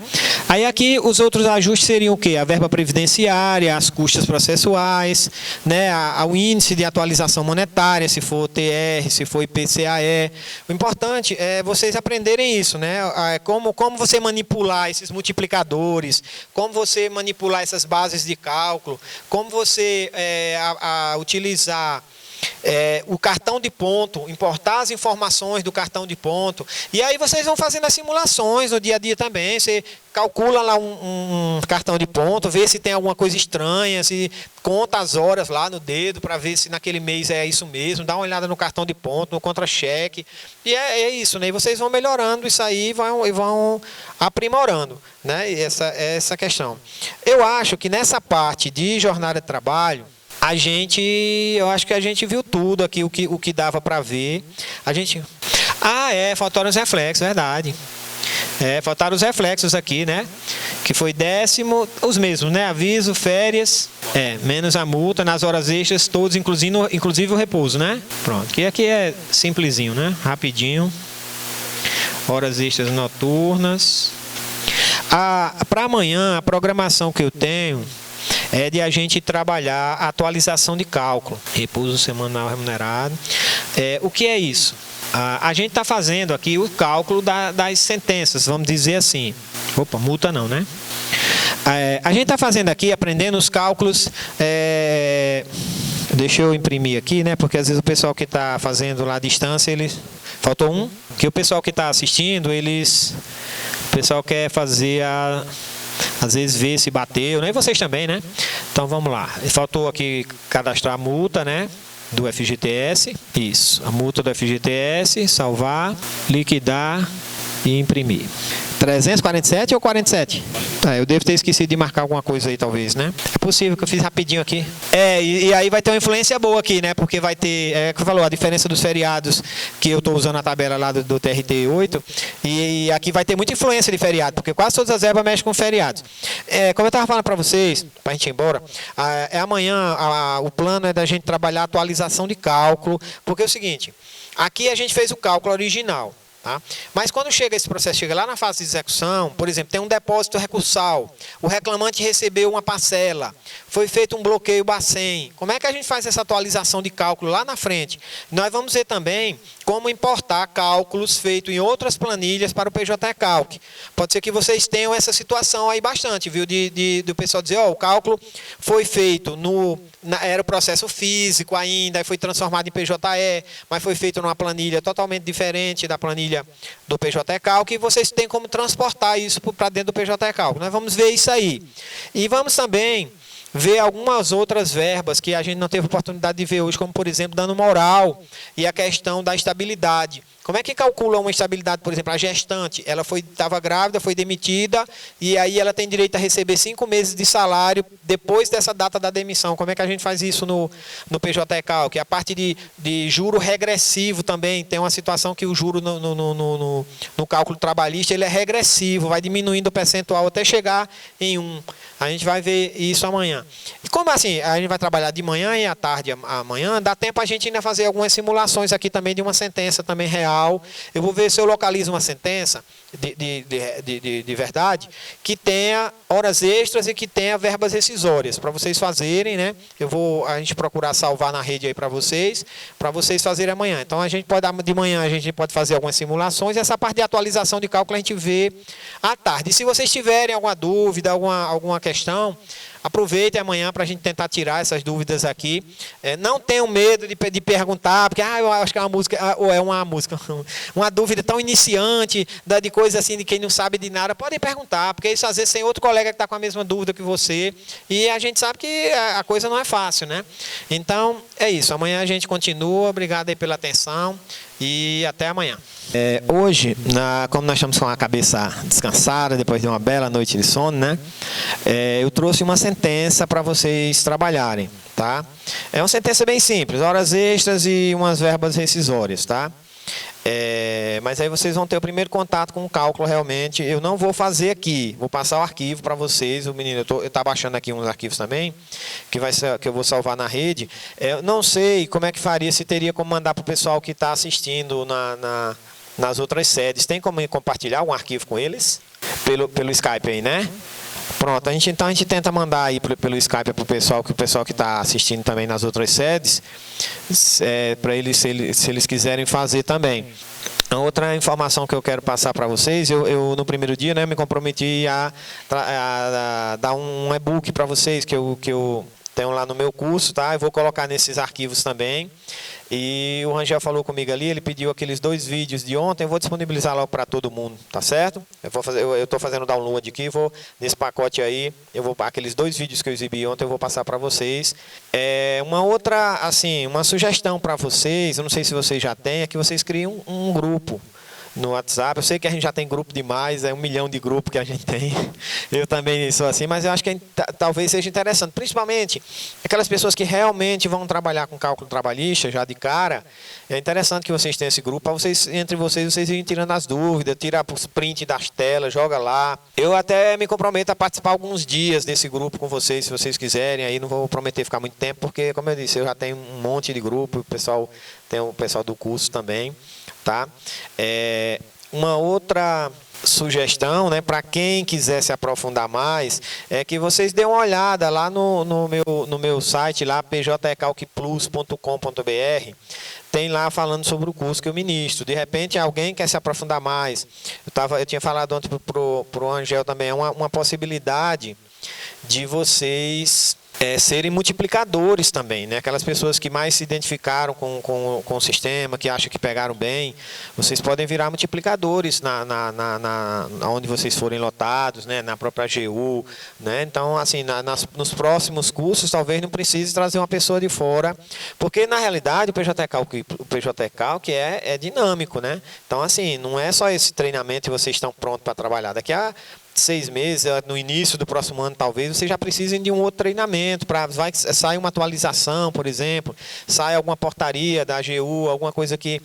Aí aqui os outros ajustes seriam o quê? A verba previdenciária, as custas processuais, né? O índice de atualização monetária, se for TR, se for IPCAE. O importante é vocês aprenderem isso, né? Como você manipular esses multiplicadores, como você manipular essas bases de cálculo, como você utilizar o cartão de ponto, importar as informações do cartão de ponto. E aí vocês vão fazendo as simulações no dia a dia também. Você calcula lá um cartão de ponto, vê se tem alguma coisa estranha, se conta as horas lá no dedo para ver se naquele mês é isso mesmo. Dá uma olhada no cartão de ponto, no contra-cheque. E é isso, né? E vocês vão melhorando isso aí e vão aprimorando, né? E essa questão. Eu acho que nessa parte de jornada de trabalho, eu acho que a gente viu tudo aqui, o que dava para ver. Faltaram os reflexos, verdade. Faltaram os reflexos aqui, né? Que foi 10º, os mesmos, né? Aviso, férias, menos a multa, nas horas extras, todos, inclusive o repouso, né? Pronto, que aqui é simplesinho, né? Rapidinho. Horas extras noturnas. Para amanhã, a programação que eu tenho é de a gente trabalhar a atualização de cálculo, repouso semanal remunerado. O que é isso? A gente está fazendo aqui o cálculo das sentenças, vamos dizer assim. Opa, multa não, né? A gente está fazendo aqui, aprendendo os cálculos. Deixa eu imprimir aqui, né? Porque às vezes o pessoal que está fazendo lá à distância, faltou um, que o pessoal que está assistindo, o pessoal quer fazer às vezes ver se bateu, né? E vocês também, né? Então vamos lá. Faltou aqui cadastrar a multa, né? Do FGTS. Isso. A multa do FGTS, salvar, liquidar e imprimir. 347 ou 47? Eu devo ter esquecido de marcar alguma coisa aí, talvez, né? É possível que eu fiz rapidinho aqui. E aí vai ter uma influência boa aqui, né? Porque vai ter, que eu falou, a diferença dos feriados, que eu estou usando a tabela lá do TRT 8, e aqui vai ter muita influência de feriado, porque quase todas as verbas mexem com feriados. Como eu estava falando para vocês, para a gente ir embora, amanhã o plano é da gente trabalhar a atualização de cálculo, porque é o seguinte, aqui a gente fez o cálculo original. Tá? Mas quando esse processo chega lá na fase de execução, por exemplo, tem um depósito recursal, o reclamante recebeu uma parcela, foi feito um bloqueio Bacen. Como é que a gente faz essa atualização de cálculo lá na frente? Nós vamos ver também como importar cálculos feitos em outras planilhas para o PJ Calc. Pode ser que vocês tenham essa situação aí bastante, viu? Do pessoal dizer, o cálculo foi feito era o processo físico ainda, aí foi transformado em PJE, mas foi feito numa planilha totalmente diferente da planilha do PJ Calc, e vocês têm como transportar isso para dentro do PJ Calc. Nós vamos ver isso aí. E vamos também ver algumas outras verbas que a gente não teve oportunidade de ver hoje, como, por exemplo, dano moral e a questão da estabilidade. Como é que calcula uma estabilidade, por exemplo, a gestante? Ela estava grávida, foi demitida, e aí ela tem direito a receber 5 meses de salário depois dessa data da demissão. Como é que a gente faz isso no PJ Calc? A parte de juro regressivo também, tem uma situação que o juro no cálculo trabalhista ele é regressivo, vai diminuindo o percentual até chegar em 1. A gente vai ver isso amanhã. E como assim? A gente vai trabalhar de manhã e à tarde amanhã, dá tempo a gente ainda fazer algumas simulações aqui também de uma sentença também real. Eu vou ver se eu localizo uma sentença de verdade que tenha horas extras e que tenha verbas rescisórias para vocês fazerem, né? A gente procurar salvar na rede aí para vocês fazerem amanhã. Então a gente pode de manhã a gente pode fazer algumas simulações e essa parte de atualização de cálculo a gente vê à tarde. E se vocês tiverem alguma dúvida, alguma questão, aproveitem amanhã para a gente tentar tirar essas dúvidas aqui. Não tenham medo de perguntar, porque eu acho que é uma música, ou é uma música, uma dúvida tão iniciante, de coisa assim de quem não sabe de nada. Podem perguntar, porque isso às vezes tem outro colega que está com a mesma dúvida que você, e a gente sabe que a coisa não é fácil, né? Então, é isso. Amanhã a gente continua. Obrigado aí pela atenção. e até amanhã. Hoje, como nós estamos com a cabeça descansada, depois de uma bela noite de sono, né? Eu trouxe uma sentença para vocês trabalharem, tá? É uma sentença bem simples, horas extras e umas verbas rescisórias, tá? Mas aí vocês vão ter o primeiro contato com o cálculo realmente. Eu não vou fazer aqui, vou passar o arquivo para vocês. O menino, eu estou baixando aqui uns arquivos também, que eu vou salvar na rede. Eu não sei como é que faria, se teria como mandar para o pessoal que está assistindo nas outras sedes. Tem como compartilhar um arquivo com eles? Pelo Skype aí, né? Pronto, então a gente tenta mandar aí pelo Skype para o pessoal que está assistindo também nas outras sedes, para eles, se eles quiserem fazer também. A outra informação que eu quero passar para vocês, eu no primeiro dia, né, me comprometi a dar um e-book para vocês, que eu tenho lá no meu curso, tá? Eu vou colocar nesses arquivos também. E o Rangel falou comigo ali, ele pediu aqueles 2 vídeos de ontem, eu vou disponibilizar logo para todo mundo, tá certo? Eu estou fazendo download aqui, nesse pacote aí, aqueles 2 vídeos que eu exibi ontem, eu vou passar para vocês. Uma outra, assim, uma sugestão para vocês, eu não sei se vocês já têm, é que vocês criem um grupo no WhatsApp. Eu sei que a gente já tem grupo demais, 1 milhão de grupos que a gente tem. Eu também sou assim, mas eu acho que talvez seja interessante, principalmente aquelas pessoas que realmente vão trabalhar com cálculo trabalhista já de cara. É interessante que vocês tenham esse grupo, para vocês, entre vocês irem tirando as dúvidas, tira os print das telas, joga lá. Eu até me comprometo a participar alguns dias desse grupo com vocês, se vocês quiserem. Aí não vou prometer ficar muito tempo, porque, como eu disse, eu já tenho um monte de grupo, tem o pessoal do curso também. Tá? Uma outra sugestão, né, para quem quiser se aprofundar mais, é que vocês dêem uma olhada lá no meu site, lá pjcalcplus.com.br. Tem lá falando sobre o curso que eu ministro. De repente, alguém quer se aprofundar mais. Eu tinha falado ontem para o Angel também, é uma possibilidade de vocês serem multiplicadores também, né? Aquelas pessoas que mais se identificaram com o sistema, que acham que pegaram bem, vocês podem virar multiplicadores onde vocês forem lotados, né? Na própria AGU, né? Então, assim, nos próximos cursos, talvez não precise trazer uma pessoa de fora, porque na realidade o PJ Calc é dinâmico, né? Então, assim, não é só esse treinamento e vocês estão prontos para trabalhar. Daqui a 6 meses, no início do próximo ano, talvez, vocês já precisem de um outro treinamento, sai uma atualização, por exemplo, sai alguma portaria da AGU, alguma coisa que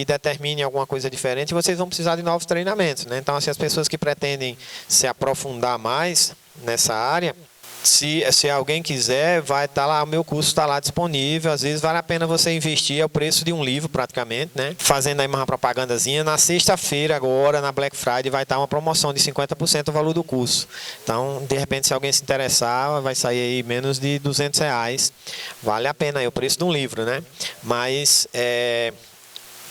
determine alguma coisa diferente, e vocês vão precisar de novos treinamentos, né? Então, assim, as pessoas que pretendem se aprofundar mais nessa área, se alguém quiser, vai estar lá, o meu curso está lá disponível. Às vezes vale a pena você investir, é o preço de um livro praticamente, né? Fazendo aí uma propagandazinha, na sexta-feira agora, na Black Friday, vai estar uma promoção de 50% do valor do curso. Então, de repente, se alguém se interessar, vai sair aí menos de R$200. Vale a pena aí o preço de um livro, né? Mas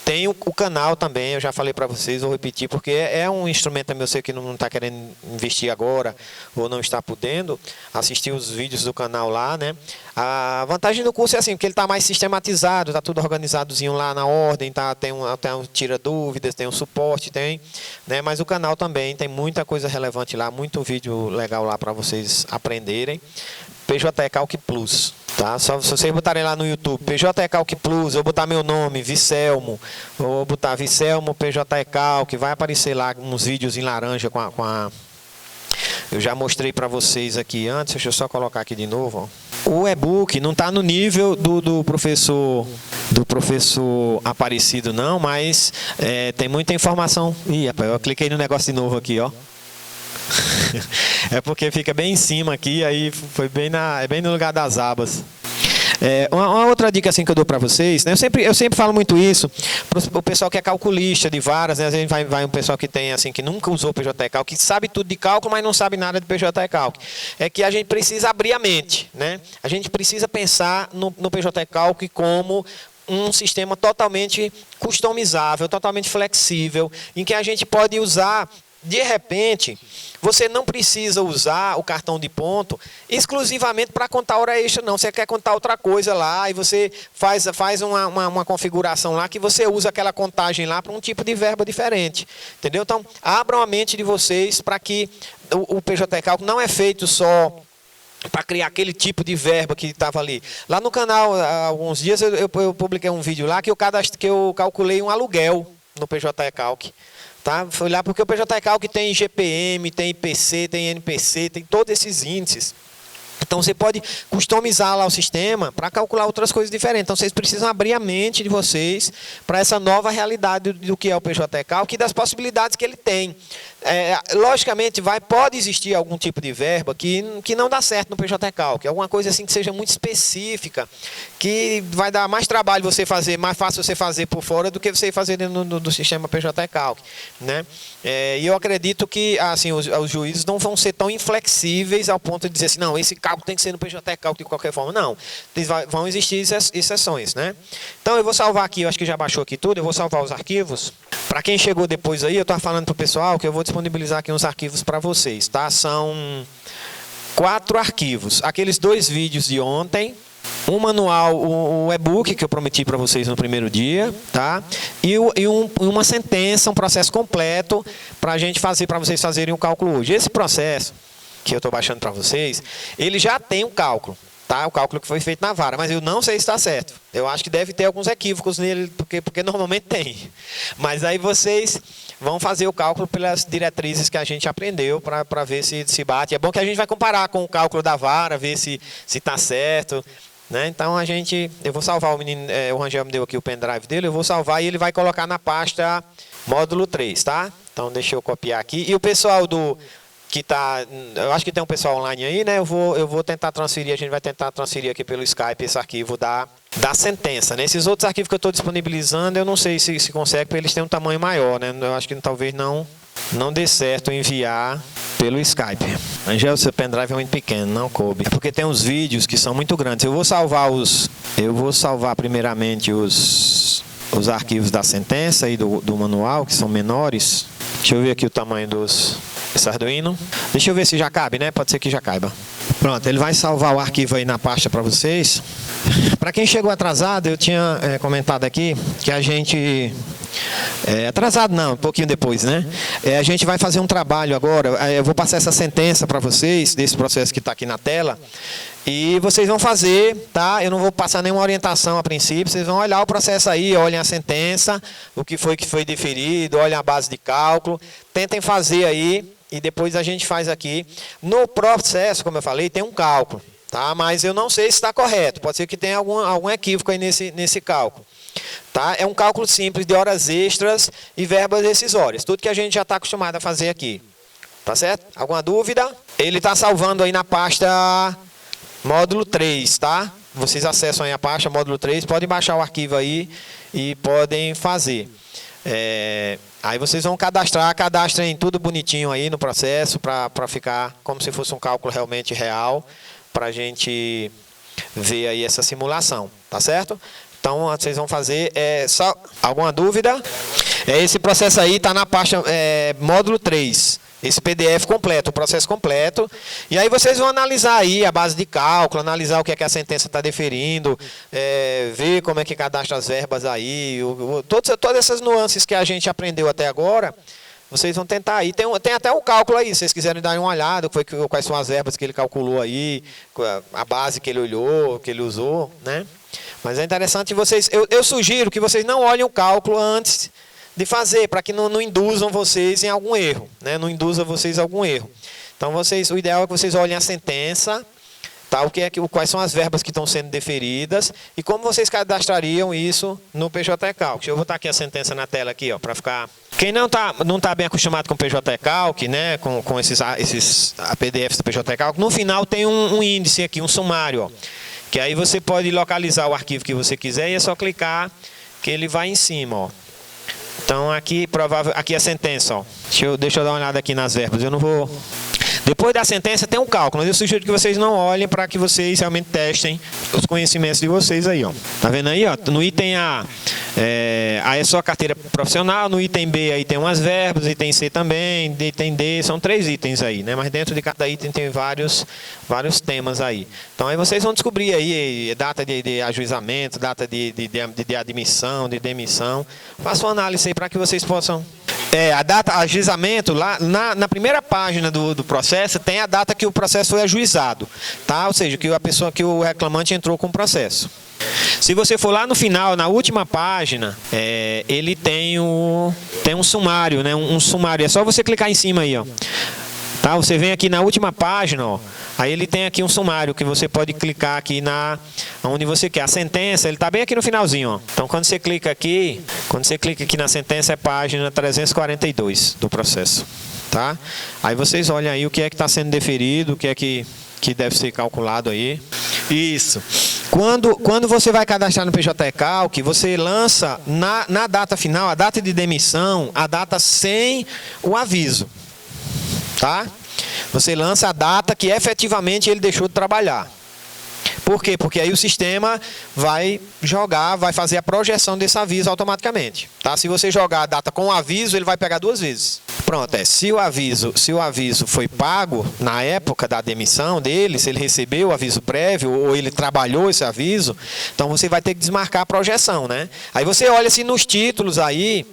tem o canal também, eu já falei para vocês, vou repetir, porque é um instrumento também, eu sei que não está querendo investir agora, ou não está podendo assistir os vídeos do canal lá, né? A vantagem do curso é assim, porque ele está mais sistematizado, está tudo organizadozinho lá na ordem, tem um tira dúvidas, tem um suporte, né? Mas o canal também tem muita coisa relevante lá, muito vídeo legal lá para vocês aprenderem. PJ Calc Plus, tá? Só se vocês botarem lá no YouTube, PJ Calc Plus, eu botar meu nome, Vicelmo, vou botar Vicelmo PJ Calc, vai aparecer lá uns vídeos em laranja com a... Eu já mostrei para vocês aqui antes, deixa eu só colocar aqui de novo, ó. O e-book não está no nível do professor Aparecido não, mas tem muita informação. Ih, rapaz, eu cliquei no negócio de novo aqui, ó. É porque fica bem em cima aqui, aí foi bem no lugar das abas. Uma outra dica assim que eu dou para vocês, né? Eu sempre falo muito isso para o pessoal que é calculista de varas, né? Às vezes vai um pessoal que tem assim, que nunca usou PJ Calc, que sabe tudo de cálculo, mas não sabe nada de PJ Calc. É que a gente precisa abrir a mente, né? A gente precisa pensar no PJ Calc como um sistema totalmente customizável, totalmente flexível, em que a gente pode usar. De repente, você não precisa usar o cartão de ponto exclusivamente para contar hora extra, não. Você quer contar outra coisa lá e você faz uma configuração lá que você usa aquela contagem lá para um tipo de verba diferente. Entendeu? Então, abram a mente de vocês para que o PJ Calc não é feito só para criar aquele tipo de verba que estava ali. Lá no canal, há alguns dias, eu publiquei um vídeo lá que eu calculei um aluguel no PJ Calc. Tá? Foi lá porque o PJ Calc tem GPM, tem IPC, tem NPC, tem todos esses índices. Então você pode customizar lá o sistema para calcular outras coisas diferentes. Então vocês precisam abrir a mente de vocês para essa nova realidade do que é o PJ Calc e das possibilidades que ele tem. Logicamente pode existir algum tipo de verba que não dá certo no PJ Calc, alguma coisa assim que seja muito específica, que vai dar mais trabalho você fazer, mais fácil você fazer por fora do que você fazer dentro do sistema PJ Calc, né? E eu acredito que assim, os juízes não vão ser tão inflexíveis ao ponto de dizer assim, não, esse cálculo tem que ser no PJ Calc de qualquer forma. Não, vão existir exceções, né? Então eu vou salvar aqui, eu acho que já baixou aqui tudo, eu vou salvar os arquivos. Para quem chegou depois aí, eu estava falando para o pessoal que eu vou disponibilizar aqui uns arquivos para vocês, tá? São 4 arquivos. Aqueles 2 vídeos de ontem, um manual, o e-book que eu prometi para vocês no primeiro dia, tá? E uma sentença, um processo completo para a gente fazer, para vocês fazerem o cálculo hoje. Esse processo que eu estou baixando para vocês, ele já tem um cálculo. Tá? O cálculo que foi feito na vara, mas eu não sei se está certo. Eu acho que deve ter alguns equívocos nele, porque normalmente tem. Mas aí vocês vão fazer o cálculo pelas diretrizes que a gente aprendeu para ver se bate. É bom que a gente vai comparar com o cálculo da vara, ver se está certo. Né? Então eu vou salvar o menino, o Rangel me deu aqui o pendrive dele, eu vou salvar e ele vai colocar na pasta módulo 3, tá? Então deixa eu copiar aqui. E o pessoal eu acho que tem um pessoal online aí, né? Eu vou tentar transferir, a gente vai tentar transferir aqui pelo Skype esse arquivo da sentença, né? Esses outros arquivos que eu estou disponibilizando, eu não sei se consegue, porque eles têm um tamanho maior, né? Eu acho que talvez não dê certo enviar pelo Skype. Angel, seu pendrive é muito pequeno, não coube. É porque tem uns vídeos que são muito grandes. Eu vou salvar primeiramente os arquivos da sentença e do manual, que são menores. Deixa eu ver aqui o tamanho esse Arduino. Deixa eu ver se já cabe, né? Pode ser que já caiba. Pronto, ele vai salvar o arquivo aí na pasta para vocês. Para quem chegou atrasado, eu tinha comentado aqui que a gente... atrasado não, um pouquinho depois, né? A gente vai fazer um trabalho agora. Eu vou passar essa sentença para vocês, desse processo que está aqui na tela. E vocês vão fazer, tá? Eu não vou passar nenhuma orientação a princípio. Vocês vão olhar o processo aí, olhem a sentença, o que foi deferido, olhem a base de cálculo. Tentem fazer aí e depois a gente faz aqui. No processo, como eu falei, tem um cálculo, tá? Mas eu não sei se está correto. Pode ser que tenha algum equívoco aí nesse cálculo. Tá? É um cálculo simples de horas extras e verbas decisórias. Tudo que a gente já está acostumado a fazer aqui. Tá certo? Alguma dúvida? Ele está salvando aí na pasta módulo 3, tá? Vocês acessam aí a pasta módulo 3, podem baixar o arquivo aí e podem fazer. Aí vocês vão cadastrem tudo bonitinho aí no processo para ficar como se fosse um cálculo realmente real, para a gente ver aí essa simulação, tá certo? Então vocês vão fazer, só alguma dúvida? Esse processo aí está na pasta módulo 3. Esse PDF completo, o processo completo. E aí vocês vão analisar aí a base de cálculo, analisar o que é que a sentença está deferindo, ver como é que cadastra as verbas aí, todas essas nuances que a gente aprendeu até agora, vocês vão tentar aí. Tem até o cálculo aí, se vocês quiserem dar uma olhada, quais são as verbas que ele calculou aí, a base que ele olhou, que ele usou, né? Mas é interessante vocês, eu sugiro que vocês não olhem o cálculo antes de fazer, para que não induzam vocês em algum erro, né? Não induza vocês a algum erro. Então o ideal é que vocês olhem a sentença, tá? Quais são as verbas que estão sendo deferidas e como vocês cadastrariam isso no PJ Calc. Deixa eu botar aqui a sentença na tela aqui, ó, para ficar. Quem não tá bem acostumado com o PJ Calc, né? Com esses PDFs do PJ Calc, no final tem um índice aqui, um sumário, ó, que aí você pode localizar o arquivo que você quiser e é só clicar que ele vai em cima, ó. Então aqui a sentença, ó. Deixa eu dar uma olhada aqui nas verbas. Eu não vou. Depois da sentença tem um cálculo, mas eu sugiro que vocês não olhem para que vocês realmente testem os conhecimentos de vocês aí, ó. Tá vendo aí, ó? No item A, aí é só carteira profissional, no item B aí tem umas verbas, item C também, item D, são 3 itens aí, né? Mas dentro de cada item tem vários temas aí. Então aí vocês vão descobrir aí data de ajuizamento, data de admissão, de demissão. Façam uma análise aí para que vocês possam A data, ajuizamento, lá na primeira página do processo, tem a data que o processo foi ajuizado, tá? Ou seja, que a pessoa, que o reclamante entrou com o processo. Se você for lá no final, na última página, ele tem um sumário, né? Um sumário, é só você clicar em cima aí, ó. Tá? Você vem aqui na última página, ó. Aí ele tem aqui um sumário que você pode clicar aqui onde você quer. A sentença, ele está bem aqui no finalzinho, ó. Então quando você clica aqui na sentença, é página 342 do processo, tá? Aí vocês olham aí o que é que está sendo deferido, o que é que deve ser calculado aí. Isso. Quando você vai cadastrar no PJ Calc, você lança na data final, a data de demissão, a data sem o aviso, tá? Você lança a data que efetivamente ele deixou de trabalhar. Por quê? Porque aí o sistema vai fazer a projeção desse aviso automaticamente. Tá? Se você jogar a data com o aviso, ele vai pegar 2 vezes. Pronto, se o aviso foi pago na época da demissão dele, se ele recebeu o aviso prévio ou ele trabalhou esse aviso, então você vai ter que desmarcar a projeção, né? Aí você olha se nos títulos aí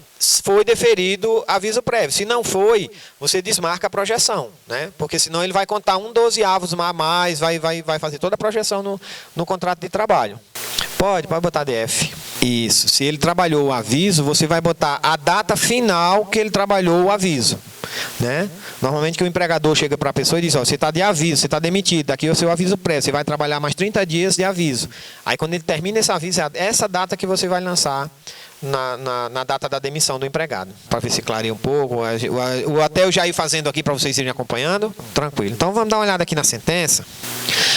foi deferido aviso prévio. Se não foi, você desmarca a projeção, né? Porque senão ele vai contar 1/12 a mais, vai fazer toda a projeção no contrato de trabalho. Pode botar DF. Isso. Se ele trabalhou o aviso, você vai botar a data final que ele trabalhou o aviso, né? Normalmente que o empregador chega para a pessoa e diz, ó, você está de aviso, você está demitido, daqui é o seu aviso prévio, você vai trabalhar mais 30 dias de aviso. Aí quando ele termina esse aviso, é essa data que você vai lançar na data da demissão do empregado. Para ver se clareia um pouco, até eu já ir fazendo aqui para vocês irem acompanhando. Tranquilo. Então vamos dar uma olhada aqui na sentença.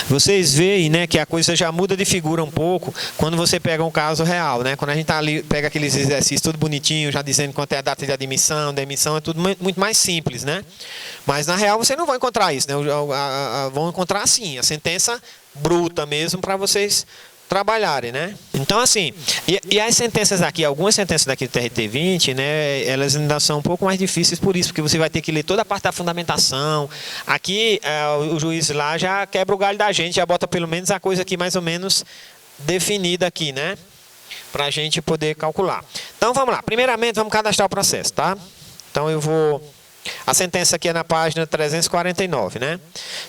Vocês veem, né, que a coisa já muda de figura um pouco quando você pega um caso real, né? Quando a gente tá ali, pega aqueles exercícios tudo bonitinho, já dizendo quanto é a data de admissão, demissão, é tudo muito mais simples, né? Mas na real você não vai encontrar isso, né? Vão encontrar assim, a sentença bruta mesmo para vocês trabalharem, né? Então assim, e as sentenças aqui, algumas sentenças daqui do TRT20, né, elas ainda são um pouco mais difíceis por isso, porque você vai ter que ler toda a parte da fundamentação. Aqui o juiz lá já quebra o galho da gente, já bota pelo menos a coisa aqui mais ou menos definida aqui, né? Pra a gente poder calcular. Então vamos lá, primeiramente vamos cadastrar o processo, tá? Então eu vou... A sentença aqui é na página 349, né?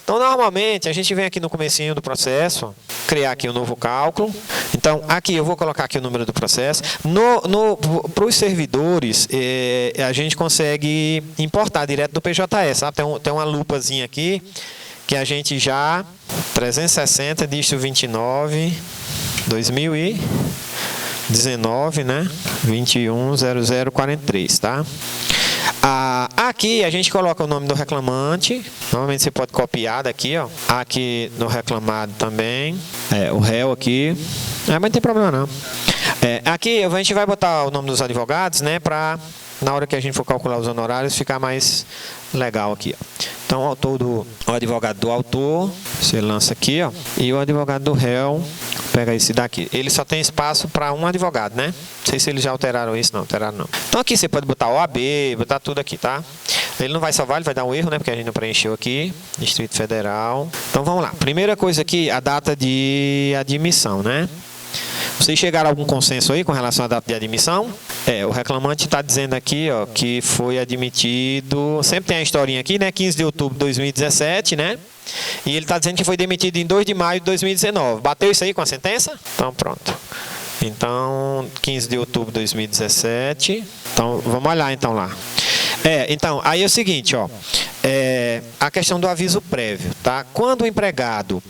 Então, normalmente, a gente vem aqui no comecinho do processo, criar aqui um novo cálculo. Então, aqui eu vou colocar aqui o número do processo. Para os servidores, a gente consegue importar direto do PJS, sabe? Tem uma lupazinha aqui, que a gente já... 360, dígito 29, 2019, né? 210043, tá? Aqui a gente coloca o nome do reclamante. Normalmente você pode copiar daqui, ó. Aqui no reclamado também. O réu aqui. Mas não tem problema não. Aqui a gente vai botar o nome dos advogados, né? Para na hora que a gente for calcular os honorários ficar mais legal aqui, ó. Então o advogado do autor, você lança aqui, ó. E o advogado do réu, pega esse daqui. Ele só tem espaço para um advogado, né? Não sei se eles já alteraram isso, não. Alteraram não. Então aqui você pode botar OAB, botar tudo aqui, tá? Ele não vai salvar, ele vai dar um erro, né? Porque a gente não preencheu aqui. Distrito Federal. Então vamos lá. Primeira coisa aqui, a data de admissão, né? Vocês chegaram a algum consenso aí com relação à data de admissão? O reclamante está dizendo aqui, ó, que foi admitido... Sempre tem a historinha aqui, né? 15 de outubro de 2017, né? E ele está dizendo que foi demitido em 2 de maio de 2019. Bateu isso aí com a sentença? Então, pronto. Então, 15 de outubro de 2017. Então, vamos olhar então lá. Então, aí é o seguinte, ó. A questão do aviso prévio, tá? Quando o empregado...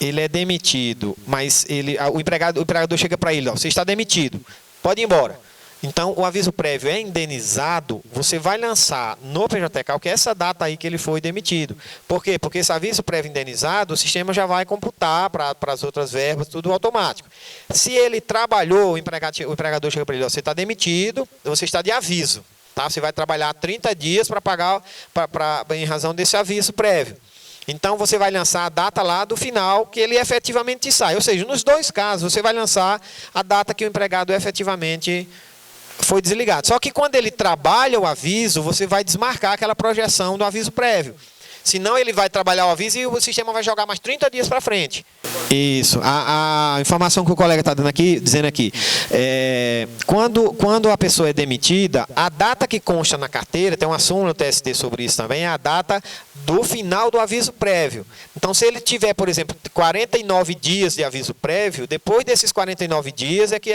ele é demitido, mas o empregador chega para ele, ó, você está demitido, pode ir embora. Então, o aviso prévio é indenizado, você vai lançar no PJ Calc essa data aí que ele foi demitido. Por quê? Porque esse aviso prévio indenizado, o sistema já vai computar para as outras verbas, tudo automático. Se ele trabalhou, o empregador chega para ele, ó, você está demitido, você está de aviso. Tá? Você vai trabalhar 30 dias para pagar em razão desse aviso prévio. Então, você vai lançar a data lá do final que ele efetivamente sai. Ou seja, nos dois casos, você vai lançar a data que o empregado efetivamente foi desligado. Só que quando ele trabalha o aviso, você vai desmarcar aquela projeção do aviso prévio. Senão ele vai trabalhar o aviso e o sistema vai jogar mais 30 dias para frente. Isso. A informação que o colega está dizendo aqui. Quando a pessoa é demitida, a data que consta na carteira, tem uma súmula no TST sobre isso também, é a data do final do aviso prévio. Então, se ele tiver, por exemplo, 49 dias de aviso prévio, depois desses 49 dias que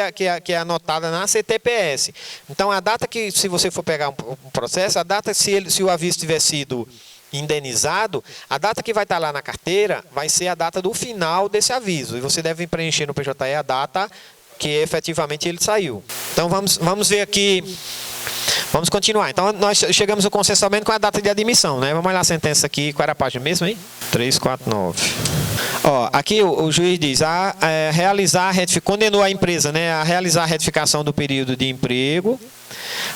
é anotada na CTPS. Então, a data que, se você for pegar um processo, a data, se o aviso tiver sido indenizado, a data que vai estar lá na carteira vai ser a data do final desse aviso. E você deve preencher no PJE a data que efetivamente ele saiu. Então, vamos ver aqui. Vamos continuar. Então, nós chegamos ao consensamento com a data de admissão, né? Vamos olhar a sentença aqui. Qual era a página mesmo, hein? 349. Ó, aqui o juiz diz, condenou a empresa, né, a realizar a retificação do período de emprego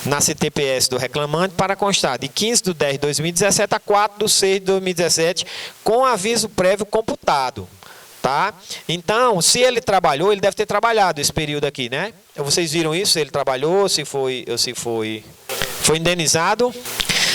na CTPS do reclamante para constar de 15/10/2017 a 4/6/2017 com aviso prévio computado. Tá? Então, se ele trabalhou, ele deve ter trabalhado esse período aqui, né? Vocês viram isso? Se ele trabalhou, se foi indenizado.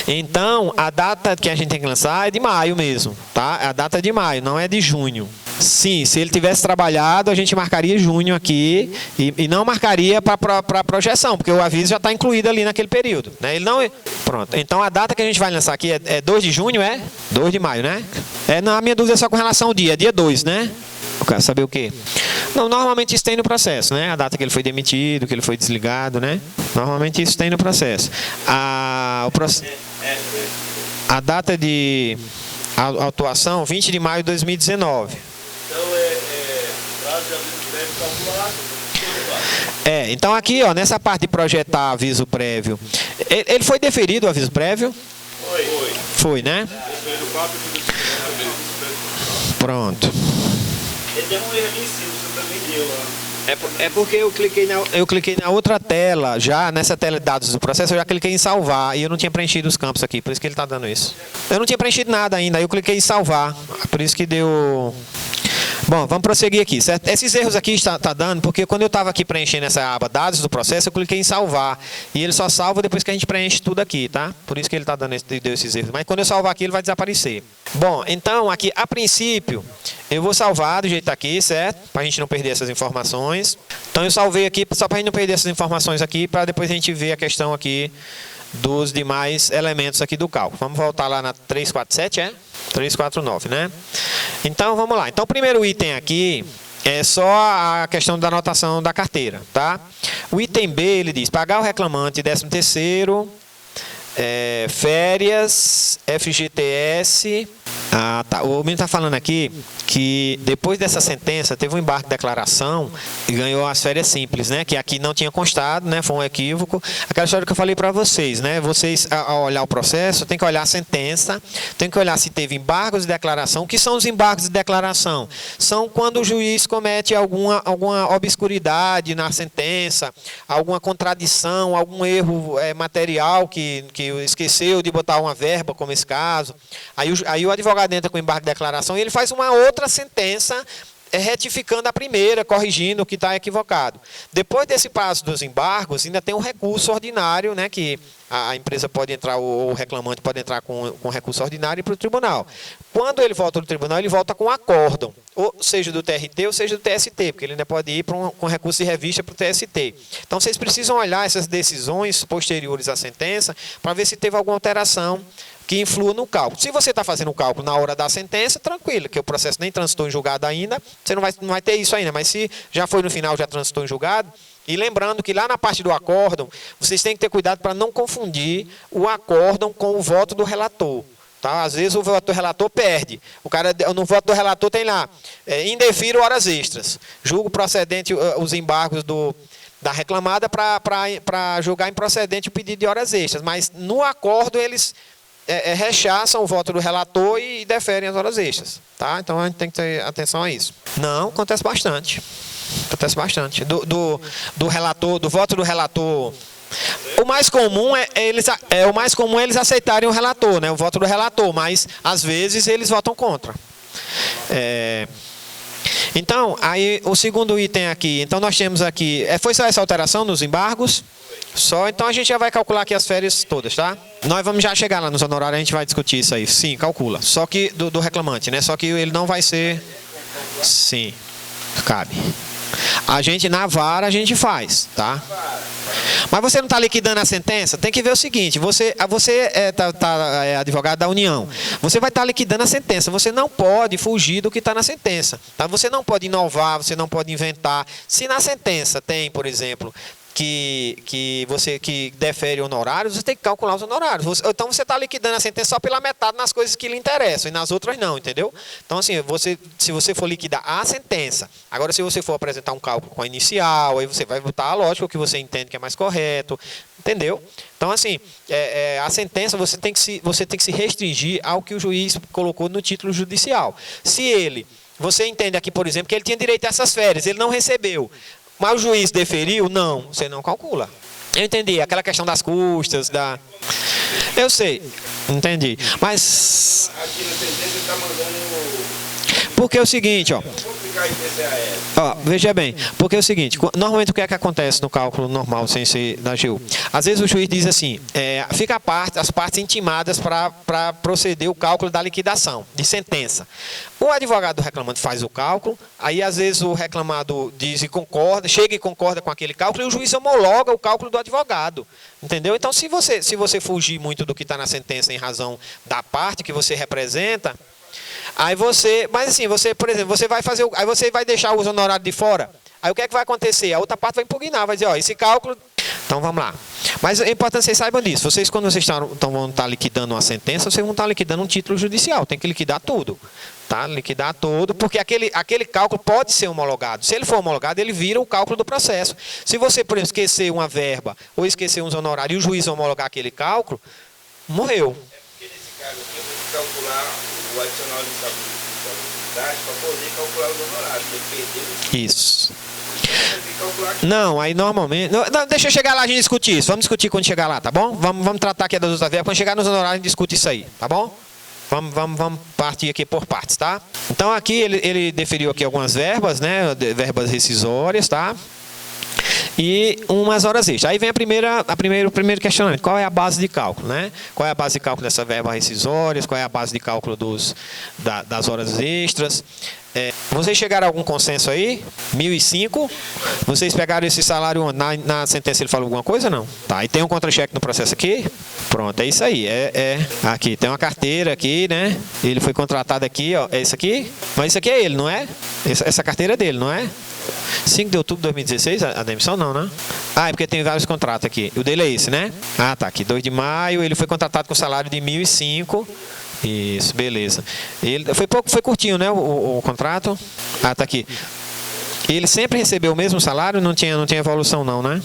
Então, a data que a gente tem que lançar é de maio mesmo, tá? A data é de maio, não é de junho. Sim, se ele tivesse trabalhado, a gente marcaria junho aqui e não marcaria para projeção, porque o aviso já está incluído ali naquele período, né? Ele não... Pronto. Então, a data que a gente vai lançar aqui é 2 de junho, 2 de maio, né? A minha dúvida é só com relação ao dia. É dia 2, né? Eu quero saber o quê? Não, normalmente isso tem no processo, né? A data que ele foi demitido, que ele foi desligado, né? Normalmente isso tem no processo. A data de autuação, 20 de maio de 2019. Então, prazo de aviso prévio calculado. Então aqui, ó, nessa parte de projetar aviso prévio, ele foi deferido o aviso prévio? Foi, né? Pronto. Ele deu um erro ali em cima, você também deu lá. É porque eu cliquei na outra tela, já nessa tela de dados do processo, eu já cliquei em salvar e eu não tinha preenchido os campos aqui, por isso que ele está dando isso. Eu não tinha preenchido nada ainda, aí eu cliquei em salvar, por isso que deu... Bom, vamos prosseguir aqui, certo? Esses erros aqui está dando, porque quando eu estava aqui preenchendo essa aba dados do processo, eu cliquei em salvar. E ele só salva depois que a gente preenche tudo aqui, tá? Por isso que ele está dando esses erros. Mas quando eu salvar aqui, ele vai desaparecer. Bom, então aqui, a princípio, eu vou salvar do jeito que está aqui, certo? Para a gente não perder essas informações. Então eu salvei aqui, só para a gente não perder essas informações aqui, para depois a gente ver a questão aqui dos demais elementos aqui do cálculo. Vamos voltar lá na 347, 349, né? Então, vamos lá. Então, o primeiro item aqui é só a questão da anotação da carteira, tá? O item B, ele diz, pagar o reclamante 13º, férias, FGTS... tá. O menino está falando aqui que depois dessa sentença teve um embargo de declaração e ganhou as férias simples, né? Que aqui não tinha constado, né? Foi um equívoco. Aquela história que eu falei para vocês, né? Vocês, ao olhar o processo, tem que olhar a sentença, tem que olhar se teve embargos de declaração. O que são os embargos de declaração? São quando o juiz comete alguma obscuridade na sentença, alguma contradição, algum erro material que esqueceu de botar uma verba, como esse caso. Aí o advogado entra com embargo de declaração e ele faz uma outra sentença retificando a primeira, corrigindo o que está equivocado. Depois desse prazo dos embargos, ainda tem um recurso ordinário, né, que a empresa pode entrar, ou o reclamante pode entrar com recurso ordinário para o tribunal. Quando ele volta do tribunal, ele volta com acórdão, ou seja do TRT ou seja do TST, porque ele ainda pode ir com recurso de revista para o TST. Então, vocês precisam olhar essas decisões posteriores à sentença para ver se teve alguma alteração que influa no cálculo. Se você está fazendo o cálculo na hora da sentença, tranquilo, que o processo nem transitou em julgado ainda, você não vai ter isso ainda, mas se já foi no final, já transitou em julgado, e lembrando que lá na parte do acórdão, vocês têm que ter cuidado para não confundir o acórdão com o voto do relator. Tá? Às vezes o voto do relator perde. O cara, no voto do relator tem lá, indefiro horas extras. Julgo procedente os embargos da reclamada para julgar improcedente o pedido de horas extras. Mas no acordo eles rechaçam o voto do relator e deferem as horas extras. Tá? Então a gente tem que ter atenção a isso. Não, acontece bastante. Acontece bastante. Do relator, do voto do relator. O mais comum é eles aceitarem o relator, né? O voto do relator, mas às vezes eles votam contra. Então, aí o segundo item aqui, então nós temos aqui, foi só essa alteração nos embargos? Só, então a gente já vai calcular aqui as férias todas, tá? Nós vamos já chegar lá nos honorários, a gente vai discutir isso aí. Sim, calcula. Só que do reclamante, né? Só que ele não vai ser... Sim, cabe. A gente na vara a gente faz, tá? Mas você não está liquidando a sentença? Tem que ver o seguinte, você é advogado da União, você vai estar liquidando a sentença, você não pode fugir do que está na sentença, tá? Você não pode inovar, você não pode inventar. Se na sentença tem, por exemplo, que defere honorários, você tem que calcular os honorários. Então você está liquidando a sentença só pela metade nas coisas que lhe interessam e nas outras não, entendeu? Então assim, se você for liquidar a sentença, agora se você for apresentar um cálculo com a inicial, aí você vai botar a lógica, o que você entende que é mais correto, entendeu? Então assim, a sentença você tem que se restringir ao que o juiz colocou no título judicial. Se você entende aqui, por exemplo, que ele tinha direito a essas férias, ele não recebeu, mas o juiz deferiu? Não, você não calcula. Eu entendi, aquela questão das custas, eu sei, entendi. Mas... Aqui na sentença está mandando... Porque é o seguinte, ó. Veja bem, porque é o seguinte, normalmente o que é que acontece no cálculo normal sem ser da AGU? Às vezes o juiz diz assim, fica as partes intimadas para proceder o cálculo da liquidação, de sentença. O advogado do reclamante faz o cálculo, aí às vezes o reclamado diz e concorda, chega e concorda com aquele cálculo e o juiz homologa o cálculo do advogado, entendeu? Então se você fugir muito do que está na sentença em razão da parte que você representa, mas assim, por exemplo, aí você vai deixar os honorários de fora. Aí o que é que vai acontecer? A outra parte vai impugnar, vai dizer, esse cálculo... Então vamos lá. Mas é importante que vocês saibam disso. Quando vocês vão estar liquidando uma sentença, vocês vão estar liquidando um título judicial. Tem que liquidar tudo. Tá? Liquidar tudo, porque aquele cálculo pode ser homologado. Se ele for homologado, ele vira o cálculo do processo. Se você, por exemplo, esquecer uma verba ou esquecer uns honorários e o juiz homologar aquele cálculo, morreu. Porque nesse caso aqui eu vou calcular o adicional de insalubridade para poder calcular os honorários. Isso. Não, aí normalmente... Não, deixa eu chegar lá e a gente discutir isso. Vamos discutir quando chegar lá, tá bom? Vamos tratar aqui das outras verbas. Quando chegar nos honorários, a gente discute isso aí, tá bom? Vamos partir aqui por partes, tá? Então aqui ele deferiu aqui algumas verbas, né? Verbas rescisórias, tá? E umas horas extras. Aí vem o primeiro questionamento. Qual é a base de cálculo, né? Qual é a base de cálculo dessas verbas rescisórias? Qual é a base de cálculo das horas extras? Vocês chegaram a algum consenso aí? 1.005? Vocês pegaram esse salário na sentença? Ele falou alguma coisa ou não? Tá, e tem um contra-cheque no processo aqui? Pronto, é isso aí. Aqui, tem uma carteira aqui, né? Ele foi contratado aqui, ó. É isso aqui? Mas isso aqui é ele, não é? Essa carteira é dele, não é? 5 de outubro de 2016, a demissão não, né? É porque tem vários contratos aqui. O dele é esse, né? Tá aqui, 2 de maio, ele foi contratado com salário de 1.005. Isso, beleza. Foi curtinho, né, o contrato? Tá aqui. Ele sempre recebeu o mesmo salário, não tinha evolução não, né?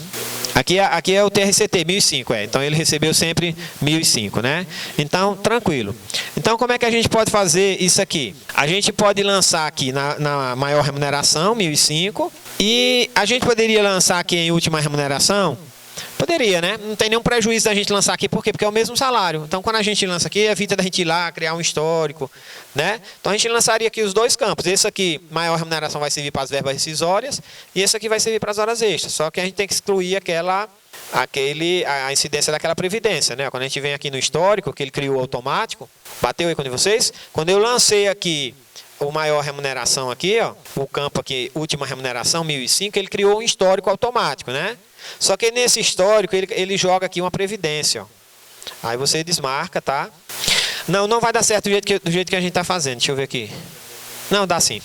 Aqui é o TRCT, 1.005, Então ele recebeu sempre 1.005, né? Então, tranquilo. Então, como é que a gente pode fazer isso aqui? A gente pode lançar aqui na maior remuneração, 1.005, e a gente poderia lançar aqui em última remuneração? Poderia, né? Não tem nenhum prejuízo da gente lançar aqui, por quê? Porque é o mesmo salário. Então, quando a gente lança aqui, evita da gente ir lá, criar um histórico, né? Então, a gente lançaria aqui os dois campos. Esse aqui, maior remuneração, vai servir para as verbas rescisórias, e esse aqui vai servir para as horas extras. Só que a gente tem que excluir a incidência daquela previdência, né? Quando a gente vem aqui no histórico, que ele criou automático, bateu aí com vocês? Quando eu lancei aqui o maior remuneração aqui, ó, o campo aqui, última remuneração, 1.005, ele criou um histórico automático, né? Só que nesse histórico ele joga aqui uma previdência, ó. Aí você desmarca, tá? Não vai dar certo do jeito que a gente está fazendo. Deixa eu ver aqui. Não, dá sim.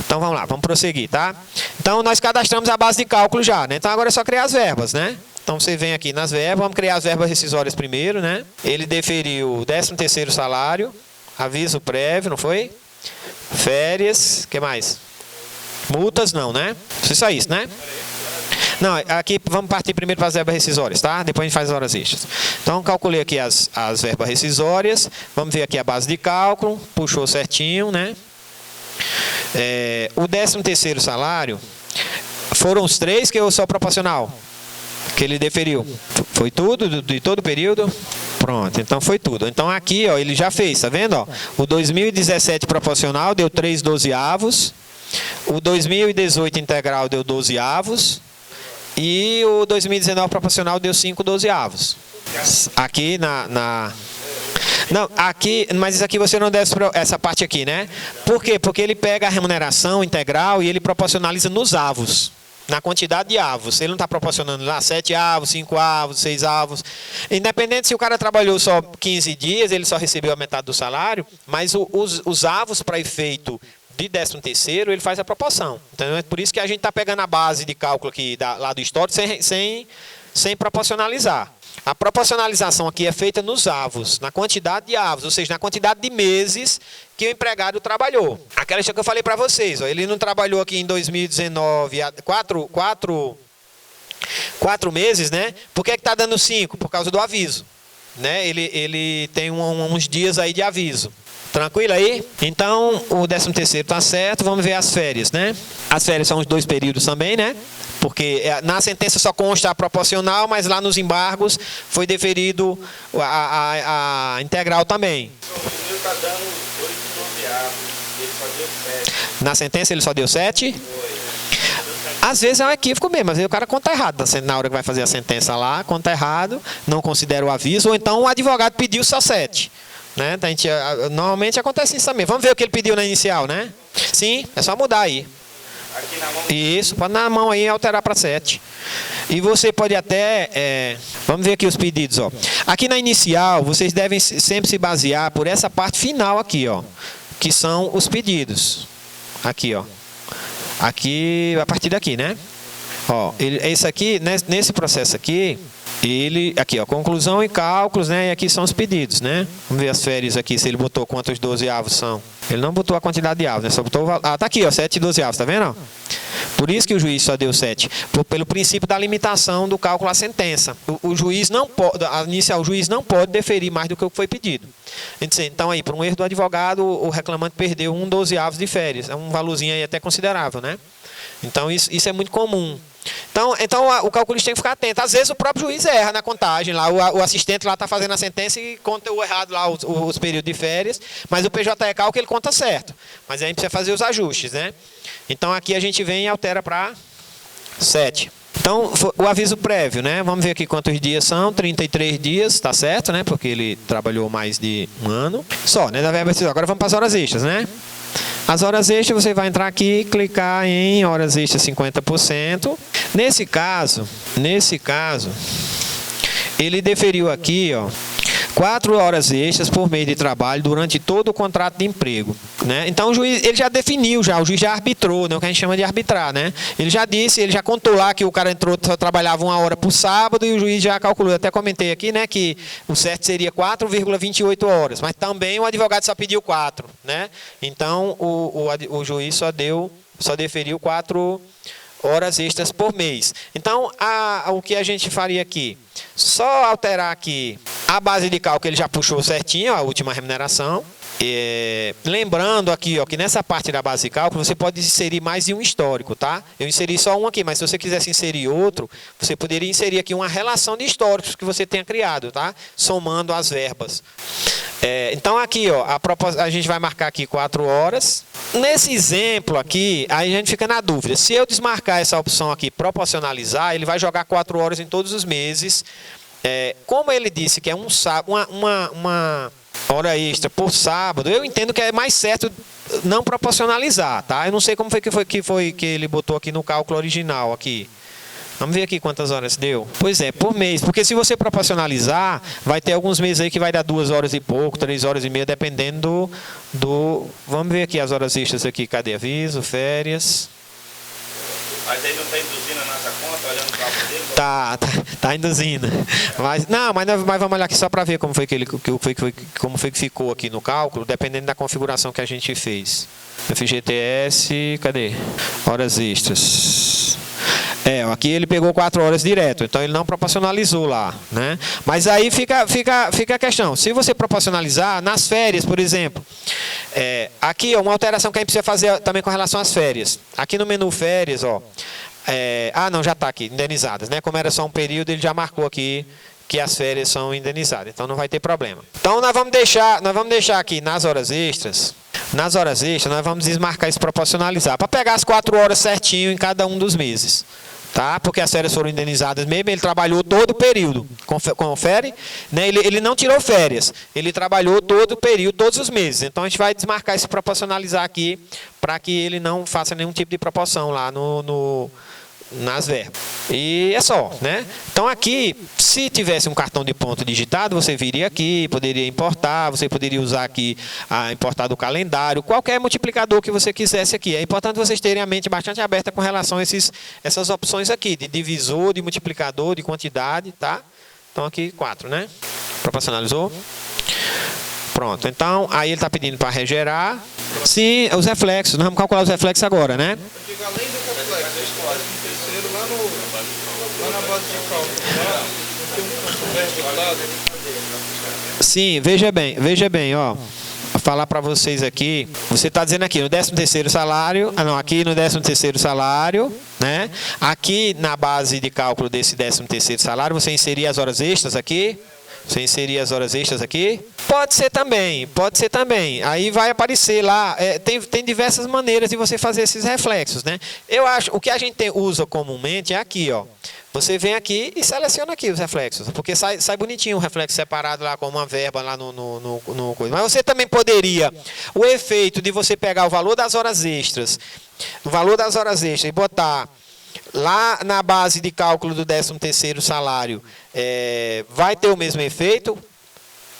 Então vamos lá, vamos prosseguir, tá? Então nós cadastramos a base de cálculo já, né? Então agora é só criar as verbas, né? Então você vem aqui nas verbas, vamos criar as verbas rescisórias primeiro, né? Ele deferiu o 13º salário, aviso prévio, não foi? Férias, o que mais? Multas não, né? Só isso, né? Não, aqui vamos partir primeiro para as verbas rescisórias, tá? Depois a gente faz as horas extras. Então, calculei aqui as verbas rescisórias. Vamos ver aqui a base de cálculo. Puxou certinho, né? O 13º salário, foram os 3 que eu sou proporcional, que ele deferiu. Foi tudo, de todo o período? Pronto, então foi tudo. Então aqui, ó, ele já fez, tá vendo? Ó, o 2017 proporcional deu 3/12. O 2018 integral deu 12avos. E o 2019 proporcional deu 5 12avos. Aqui Não, aqui, mas isso aqui você não deve, essa parte aqui, né? Por quê? Porque ele pega a remuneração integral e ele proporcionaliza nos avos, na quantidade de avos. Ele não está proporcionando lá 7 avos, 5 avos, 6 avos. Independente se o cara trabalhou só 15 dias, ele só recebeu a metade do salário, mas os avos para efeito de 13º, ele faz a proporção. Então, é por isso que a gente está pegando a base de cálculo aqui lá do histórico sem proporcionalizar. A proporcionalização aqui é feita nos avos, na quantidade de avos, ou seja, na quantidade de meses que o empregado trabalhou. Aquela história que eu falei para vocês, ó, ele não trabalhou aqui em 2019 quatro meses, né? Por que está dando 5? Por causa do aviso, né? Ele tem uns dias aí de aviso. Tranquilo aí? Então, o 13º está certo. Vamos ver as férias, né? As férias são os 2 períodos também, né? Porque na sentença só consta a proporcional, mas lá nos embargos foi deferido a integral também. O meu está dando 8 12avos, ele só deu 7. Na sentença ele só deu 7? Às vezes é um equívoco mesmo, às vezes o cara conta errado na hora que vai fazer a sentença lá, conta errado, não considera o aviso, ou então o advogado pediu só 7. Né? Normalmente acontece isso também. Vamos ver o que ele pediu na inicial, né? Sim, é só mudar aí. Aqui na mão. Isso, pode na mão aí e alterar para 7. E você pode até... vamos ver aqui os pedidos, ó. Aqui na inicial, vocês devem sempre se basear por essa parte final aqui, ó. Que são os pedidos. Aqui, ó. Aqui, a partir daqui, né? Ó, esse aqui, nesse processo aqui... aqui, ó, conclusão e cálculos, né? E aqui são os pedidos, né? Vamos ver as férias aqui, se ele botou quantos 12avos são. Ele não botou a quantidade de avos, né? Só botou o valor. Ah, tá aqui, ó, 7 12avos, tá vendo? Por isso que o juiz só deu 7. Pelo princípio da limitação do cálculo à sentença. O juiz não pode, o juiz não pode deferir mais do que o que foi pedido. Então, aí, por um erro do advogado, o reclamante perdeu 1 12avos de férias. É um valorzinho aí até considerável, né? Então, isso é muito comum. Então o calculista tem que ficar atento. Às vezes o próprio juiz erra na contagem. Lá, o assistente lá está fazendo a sentença e conta o errado lá, os períodos de férias. Mas o PJE cálculo ele conta certo. Mas aí a gente precisa fazer os ajustes, né? Então aqui a gente vem e altera para 7. Então o aviso prévio, né? Vamos ver aqui quantos dias são. 33 dias, tá certo, né? Porque ele trabalhou mais de 1 ano. Só, né? Agora vamos para as horas extras, né? As horas extras, você vai entrar aqui e clicar em horas extras 50%. Nesse caso, ele deferiu aqui, ó, 4 horas extras por mês de trabalho durante todo o contrato de emprego, né? Então o juiz, ele já definiu, o juiz já arbitrou, né? O que a gente chama de arbitrar, né? Ele já disse, ele já contou lá que o cara entrou, só trabalhava 1 hora por sábado e o juiz já calculou. Eu até comentei aqui, né, que o certo seria 4,28 horas, mas também o advogado só pediu 4, né? Então o juiz só deferiu 4 horas extras por mês. Então, o que a gente faria aqui? Só alterar aqui a base de cálculo, ele já puxou certinho, a última remuneração. Lembrando aqui, ó, que nessa parte da base de cálculo, você pode inserir mais de um histórico, tá? Eu inseri só um aqui, mas se você quisesse inserir outro, você poderia inserir aqui uma relação de históricos que você tenha criado, tá? Somando as verbas. Então aqui, ó, a gente vai marcar aqui 4 horas. Nesse exemplo aqui, aí a gente fica na dúvida. Se eu desmarcar essa opção aqui, proporcionalizar, ele vai jogar 4 horas em todos os meses. Como ele disse que é uma hora extra por sábado, eu entendo que é mais certo não proporcionalizar, tá? Eu não sei como foi que ele botou aqui no cálculo original aqui. Vamos ver aqui quantas horas deu. Pois é, por mês. Porque se você proporcionalizar, vai ter alguns meses aí que vai dar 2 horas e pouco, 3 horas e meia, dependendo do... Vamos ver aqui as horas extras aqui. Cadê aviso, férias? Mas aí não está induzindo a nossa conta, olhando o cálculo dele? Tá induzindo. Mas vamos olhar aqui só para ver como foi que ficou aqui no cálculo, dependendo da configuração que a gente fez. FGTS, cadê? Horas extras. Aqui ele pegou 4 horas direto, então ele não proporcionalizou lá, né? Mas aí fica a questão. Se você proporcionalizar, nas férias, por exemplo, aqui, ó, uma alteração que a gente precisa fazer também com relação às férias. Aqui no menu férias, ó, não, já está aqui, indenizadas, né? Como era só um período, ele já marcou aqui que as férias são indenizadas. Então não vai ter problema. Então nós vamos deixar aqui nas horas extras. Nas horas extras nós vamos desmarcar isso, proporcionalizar, para pegar as 4 horas certinho em cada um dos meses. Tá? Porque as férias foram indenizadas mesmo, ele trabalhou todo o período. Confere? Né? Ele não tirou férias, ele trabalhou todo o período, todos os meses. Então a gente vai desmarcar isso, proporcionalizar aqui, para que ele não faça nenhum tipo de proporção lá nas verbas. E é só, né? Então aqui, se tivesse um cartão de ponto digitado, você viria aqui, poderia importar, você poderia usar aqui, importar do calendário, qualquer multiplicador que você quisesse aqui. É importante vocês terem a mente bastante aberta com relação a essas opções aqui, de divisor, de multiplicador, de quantidade, tá? Então aqui 4, né? Proporcionalizou? Pronto, então aí ele está pedindo para regerar. Sim, os reflexos, nós vamos calcular os reflexos agora, né? Eu digo, além do reflexo, terceiro lá na base de cálculo, tem um campo verde do lado. Sim, veja bem, ó. Vou falar para vocês aqui. Você está dizendo aqui no 13º salário, aqui no 13º salário, né? Aqui na base de cálculo desse 13º salário, você inserir as horas extras aqui. Você inserir as horas extras aqui? Pode ser também. Aí vai aparecer lá, tem diversas maneiras de você fazer esses reflexos, né? Eu acho, o que a gente usa comumente é aqui, ó. Você vem aqui e seleciona aqui os reflexos, porque sai bonitinho um reflexo separado lá com uma verba lá no coisa. Mas você também poderia, o efeito de você pegar o valor das horas extras, e botar lá na base de cálculo do 13º salário, vai ter o mesmo efeito?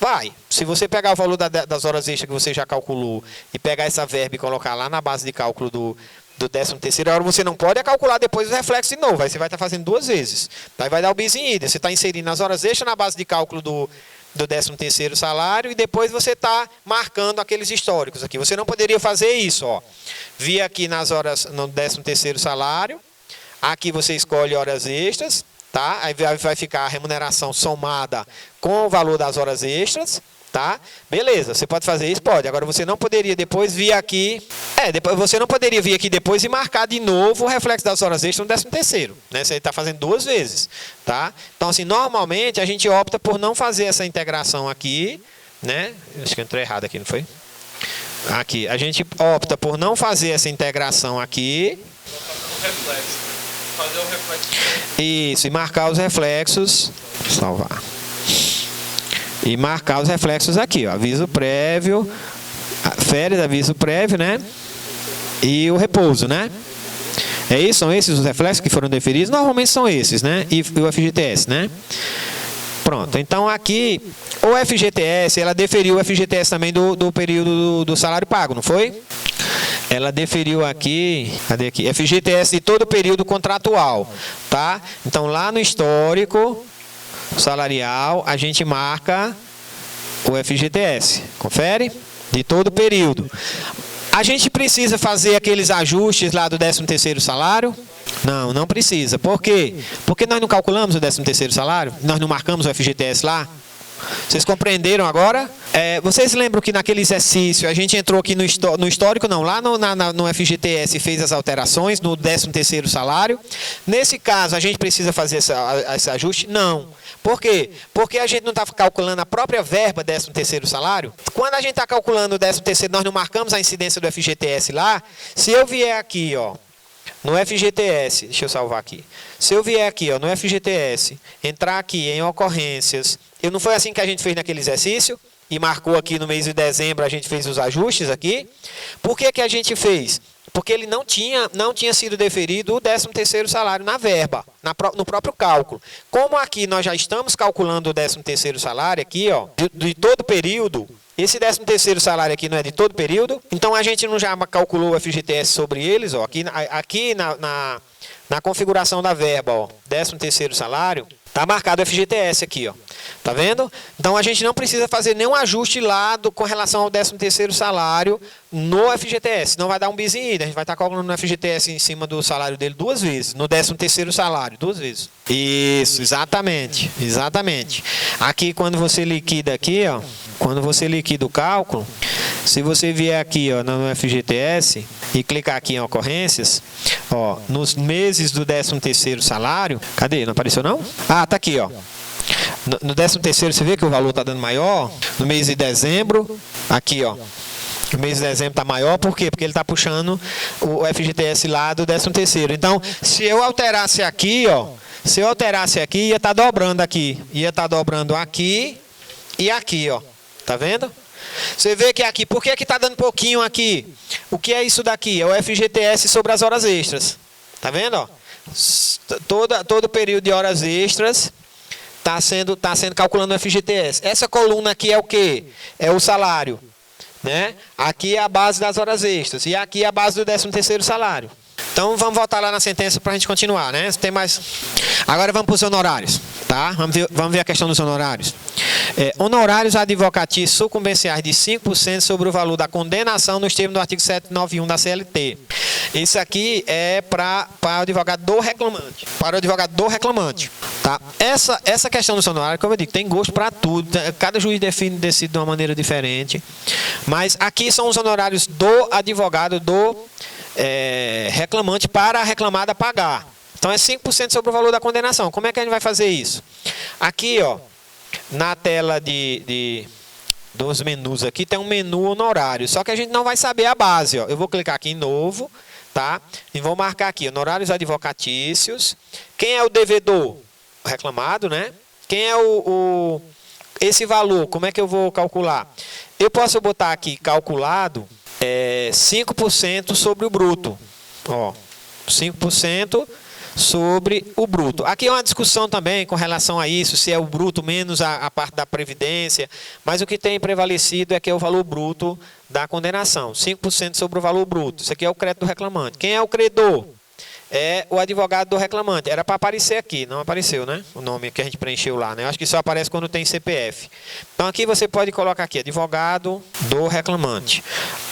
Vai. Se você pegar o valor das horas extras que você já calculou e pegar essa verba e colocar lá na base de cálculo do 13º, agora você não pode calcular depois o reflexo de novo. Aí você vai estar fazendo 2 vezes. Aí vai dar o bis em ida. Você está inserindo as horas extras na base de cálculo do 13º salário e depois você está marcando aqueles históricos aqui. Você não poderia fazer isso, ó. Vir aqui nas horas no 13º salário. Aqui você escolhe horas extras, tá? Aí vai ficar a remuneração somada com o valor das horas extras, tá? Beleza, você pode fazer isso? Pode. Agora você não poderia depois vir aqui... você não poderia vir aqui depois e marcar de novo o reflexo das horas extras no 13º, né? Você está fazendo 2 vezes, tá? Então, assim, normalmente a gente opta por não fazer essa integração aqui, né? Acho que eu entrei errado aqui, não foi? Aqui, a gente opta por não fazer essa integração aqui. Fazer o reflexo. Isso, e marcar os reflexos. Salvar. E marcar os reflexos aqui, ó. Aviso prévio, férias, aviso prévio, né? E o repouso, né? É isso? São esses os reflexos que foram deferidos? Normalmente são esses, né? E o FGTS, né? Pronto. Então aqui, o FGTS, ela deferiu o FGTS também do período do salário pago, não foi? Ela deferiu aqui, cadê aqui? FGTS de todo o período contratual, tá? Então lá no histórico salarial, a gente marca o FGTS, confere? De todo o período. A gente precisa fazer aqueles ajustes lá do 13º salário? Não precisa. Por quê? Porque nós não calculamos o 13º salário? Nós não marcamos o FGTS lá? Vocês compreenderam agora? Vocês lembram que naquele exercício a gente entrou aqui no histórico, não, lá no FGTS e fez as alterações no 13º salário. Nesse caso, a gente precisa fazer esse ajuste? Não. Por quê? Porque a gente não está calculando a própria verba 13º salário. Quando a gente está calculando o 13º, nós não marcamos a incidência do FGTS lá. Se eu vier aqui, ó, no FGTS, deixa eu salvar aqui. Se eu vier aqui, ó, no FGTS, entrar aqui em ocorrências, não foi assim que a gente fez naquele exercício? E marcou aqui no mês de dezembro, a gente fez os ajustes aqui. Por que a gente fez? Porque ele não tinha sido deferido o 13º salário na verba, no próprio cálculo. Como aqui nós já estamos calculando o 13º salário aqui, ó, de todo o período, esse 13º salário aqui não é de todo o período, então a gente não já calculou o FGTS sobre eles, ó, aqui na configuração da verba, ó, 13º salário, está marcado o FGTS aqui, ó. Tá vendo? Então a gente não precisa fazer nenhum ajuste lá com relação ao 13º salário no FGTS. Não vai dar um bis em ida. A gente vai estar calculando no FGTS em cima do salário dele 2 vezes. No 13º salário, 2 vezes. Isso, exatamente. Exatamente. Aqui quando você liquida aqui, ó. Quando você liquida o cálculo, se você vier aqui, ó, no FGTS e clicar aqui em ocorrências, ó, nos meses do 13º salário, cadê? Não apareceu não? Ah, tá aqui, ó. No 13º você vê que o valor está dando maior. No mês de dezembro, aqui ó, o mês de dezembro está maior, por quê? Porque ele está puxando o FGTS lá do 13º. Então, se eu alterasse aqui, ó, ia estar dobrando aqui. Ia estar dobrando aqui e aqui, ó. Tá vendo? Você vê que aqui, por que está dando pouquinho aqui? O que é isso daqui? É o FGTS sobre as horas extras. Tá vendo? Ó? Todo período de horas extras está sendo calculando o FGTS. Essa coluna aqui é o quê? É o salário. Né? Aqui é a base das horas extras. E aqui é a base do 13º salário. Então vamos voltar lá na sentença para a gente continuar, né? Tem mais. Agora vamos para os honorários, tá? Vamos ver a questão dos honorários. Honorários advocatícios sucumbenciais de 5% sobre o valor da condenação nos termos do artigo 791 da CLT. Isso aqui é para o advogado do reclamante. Para o advogado do reclamante. Tá? Essa questão dos honorários, como eu digo, tem gosto para tudo. Cada juiz decide de uma maneira diferente. Mas aqui são os honorários do advogado do reclamante para a reclamada pagar. Então é 5% sobre o valor da condenação. Como é que a gente vai fazer isso? Aqui, ó, na tela dos menus aqui tem um menu honorário. Só que a gente não vai saber a base, ó. Eu vou clicar aqui em novo, tá? E vou marcar aqui honorários advocatícios. Quem é o devedor? O reclamado, né? Quem é esse valor? Como é que eu vou calcular? Eu posso botar aqui calculado 5% sobre o bruto. Ó, 5% sobre o bruto. Aqui é uma discussão também com relação a isso, se é o bruto menos a parte da previdência, mas o que tem prevalecido é que é o valor bruto da condenação, 5% sobre o valor bruto. Isso aqui é o crédito do reclamante. Quem é o credor? É o advogado do reclamante. Era para aparecer aqui, não apareceu, né? O nome que a gente preencheu lá, né? Eu acho que só aparece quando tem CPF. Então aqui você pode colocar aqui, advogado do reclamante.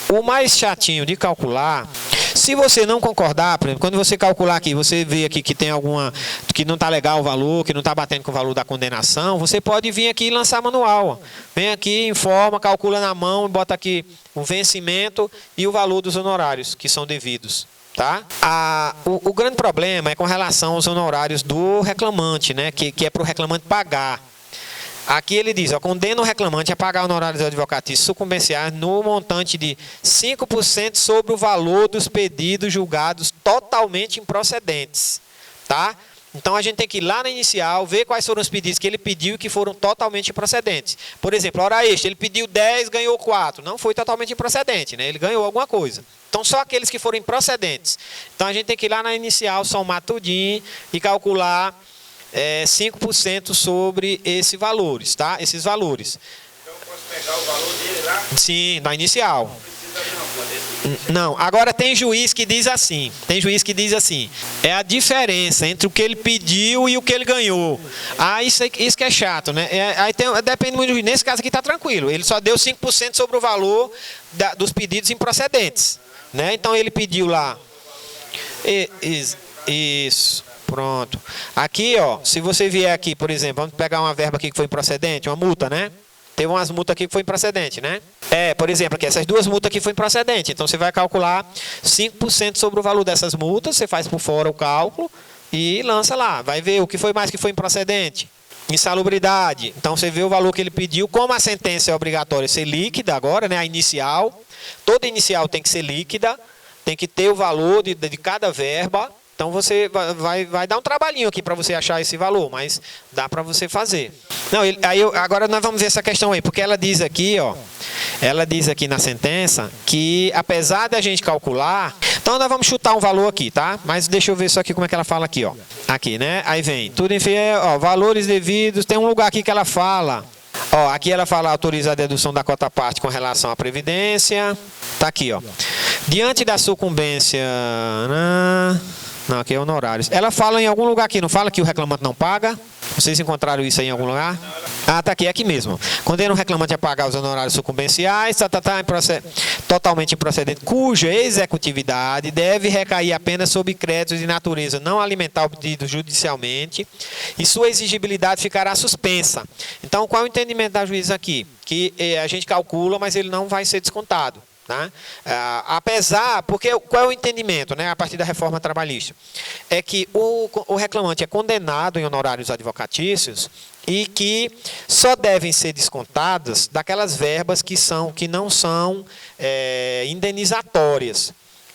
O mais chatinho de calcular, se você não concordar, por exemplo, quando você calcular aqui, você vê aqui que tem alguma, que não está legal o valor, que não está batendo com o valor da condenação, você pode vir aqui e lançar manual. Ó. Vem aqui, informa, calcula na mão e bota aqui o vencimento e o valor dos honorários que são devidos. Tá? O grande problema é com relação aos honorários do reclamante, né? Que é para o reclamante pagar. Aqui ele diz, ó, condena o reclamante a pagar honorários advocatícios sucumbenciais no montante de 5% sobre o valor dos pedidos julgados totalmente improcedentes. Tá? Então a gente tem que ir lá na inicial, ver quais foram os pedidos que ele pediu que foram totalmente improcedentes. Por exemplo, a hora extra, ele pediu 10, ganhou 4. Não foi totalmente improcedente, né? Ele ganhou alguma coisa. Então só aqueles que foram improcedentes. Então a gente tem que ir lá na inicial, somar tudinho e calcular 5% sobre esses valores, tá? Esses valores. Então eu posso pegar o valor dele lá? Sim, na inicial. Não precisa não, pode. Não, agora tem juiz que diz assim, é a diferença entre o que ele pediu e o que ele ganhou. Isso que é chato, né? Depende muito do juiz. Nesse caso aqui está tranquilo, ele só deu 5% sobre o valor dos pedidos improcedentes. Né? Então ele pediu lá, isso, pronto. Aqui, ó, se você vier aqui, por exemplo, vamos pegar uma verba aqui que foi improcedente, uma multa, né? Teve umas multas aqui que foi improcedente, né? Por exemplo, aqui, essas duas multas aqui foi improcedente. Então, você vai calcular 5% sobre o valor dessas multas, você faz por fora o cálculo e lança lá. Vai ver o que foi mais que foi improcedente. Insalubridade. Então, você vê o valor que ele pediu. Como a sentença é obrigatória ser líquida agora, né? A inicial. Toda inicial tem que ser líquida. Tem que ter o valor de cada verba. Então, você vai dar um trabalhinho aqui para você achar esse valor, mas dá para você fazer. Não, agora nós vamos ver essa questão aí, porque ela diz aqui, ó, ela diz aqui na sentença que apesar da gente calcular, então nós vamos chutar um valor aqui, tá? Mas deixa eu ver só aqui como é que ela fala aqui, ó. Aqui, né? Aí vem, tudo enfim, ó, valores devidos, tem um lugar aqui que ela fala, ó, aqui ela fala autorizar a dedução da cota parte com relação à previdência, tá aqui, ó. Diante da sucumbência, não, aqui é honorários. Ela fala em algum lugar aqui, não fala que o reclamante não paga? Vocês encontraram isso aí em algum lugar? Tá aqui, é aqui mesmo. Condena o reclamante a pagar os honorários sucumbenciais, totalmente improcedente, cuja executividade deve recair apenas sobre créditos de natureza não alimentar obtidos judicialmente e sua exigibilidade ficará suspensa. Então, qual é o entendimento da juíza aqui? Que a gente calcula, mas ele não vai ser descontado. Né? Apesar, porque qual é o entendimento, né, a partir da reforma trabalhista? É que o reclamante é condenado em honorários advocatícios e que só devem ser descontadas daquelas verbas que não são indenizatórias.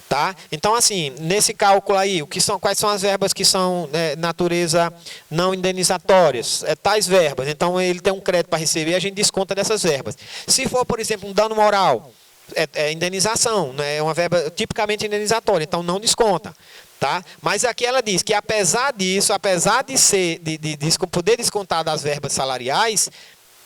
Tá? Então, assim, nesse cálculo aí, quais são as verbas que são natureza não indenizatórias? Tais verbas. Então, ele tem um crédito para receber, a gente desconta dessas verbas. Se for, por exemplo, um dano moral, é indenização, né? É uma verba tipicamente indenizatória, então não desconta. Tá? Mas aqui ela diz que apesar disso, apesar de poder descontar das verbas salariais,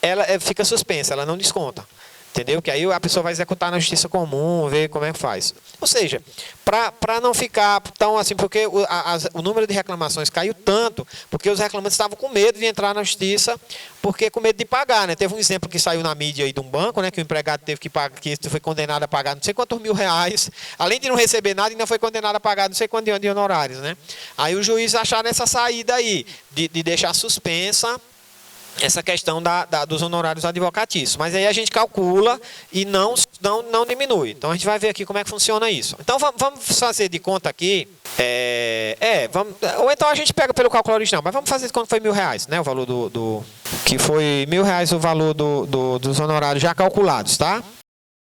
ela fica suspensa, ela não desconta. Entendeu? Que aí a pessoa vai executar na justiça comum, ver como é que faz. Ou seja, para não ficar tão assim, porque o número de reclamações caiu tanto, porque os reclamantes estavam com medo de entrar na justiça, porque com medo de pagar, né? Teve um exemplo que saiu na mídia aí de um banco, né? Que o empregado teve que pagar, que foi condenado a pagar não sei quantos R$1.000, além de não receber nada, ainda foi condenado a pagar não sei quantos de honorários, né? Aí o juiz acharam essa saída aí, de deixar suspensa essa questão dos honorários advocatícios. Mas aí a gente calcula e não diminui. Então a gente vai ver aqui como é que funciona isso. Então vamos fazer de conta aqui. Ou então a gente pega pelo cálculo original, mas vamos fazer de conta que foi R$1.000, né? O valor que foi R$1.000 o valor dos honorários já calculados, tá?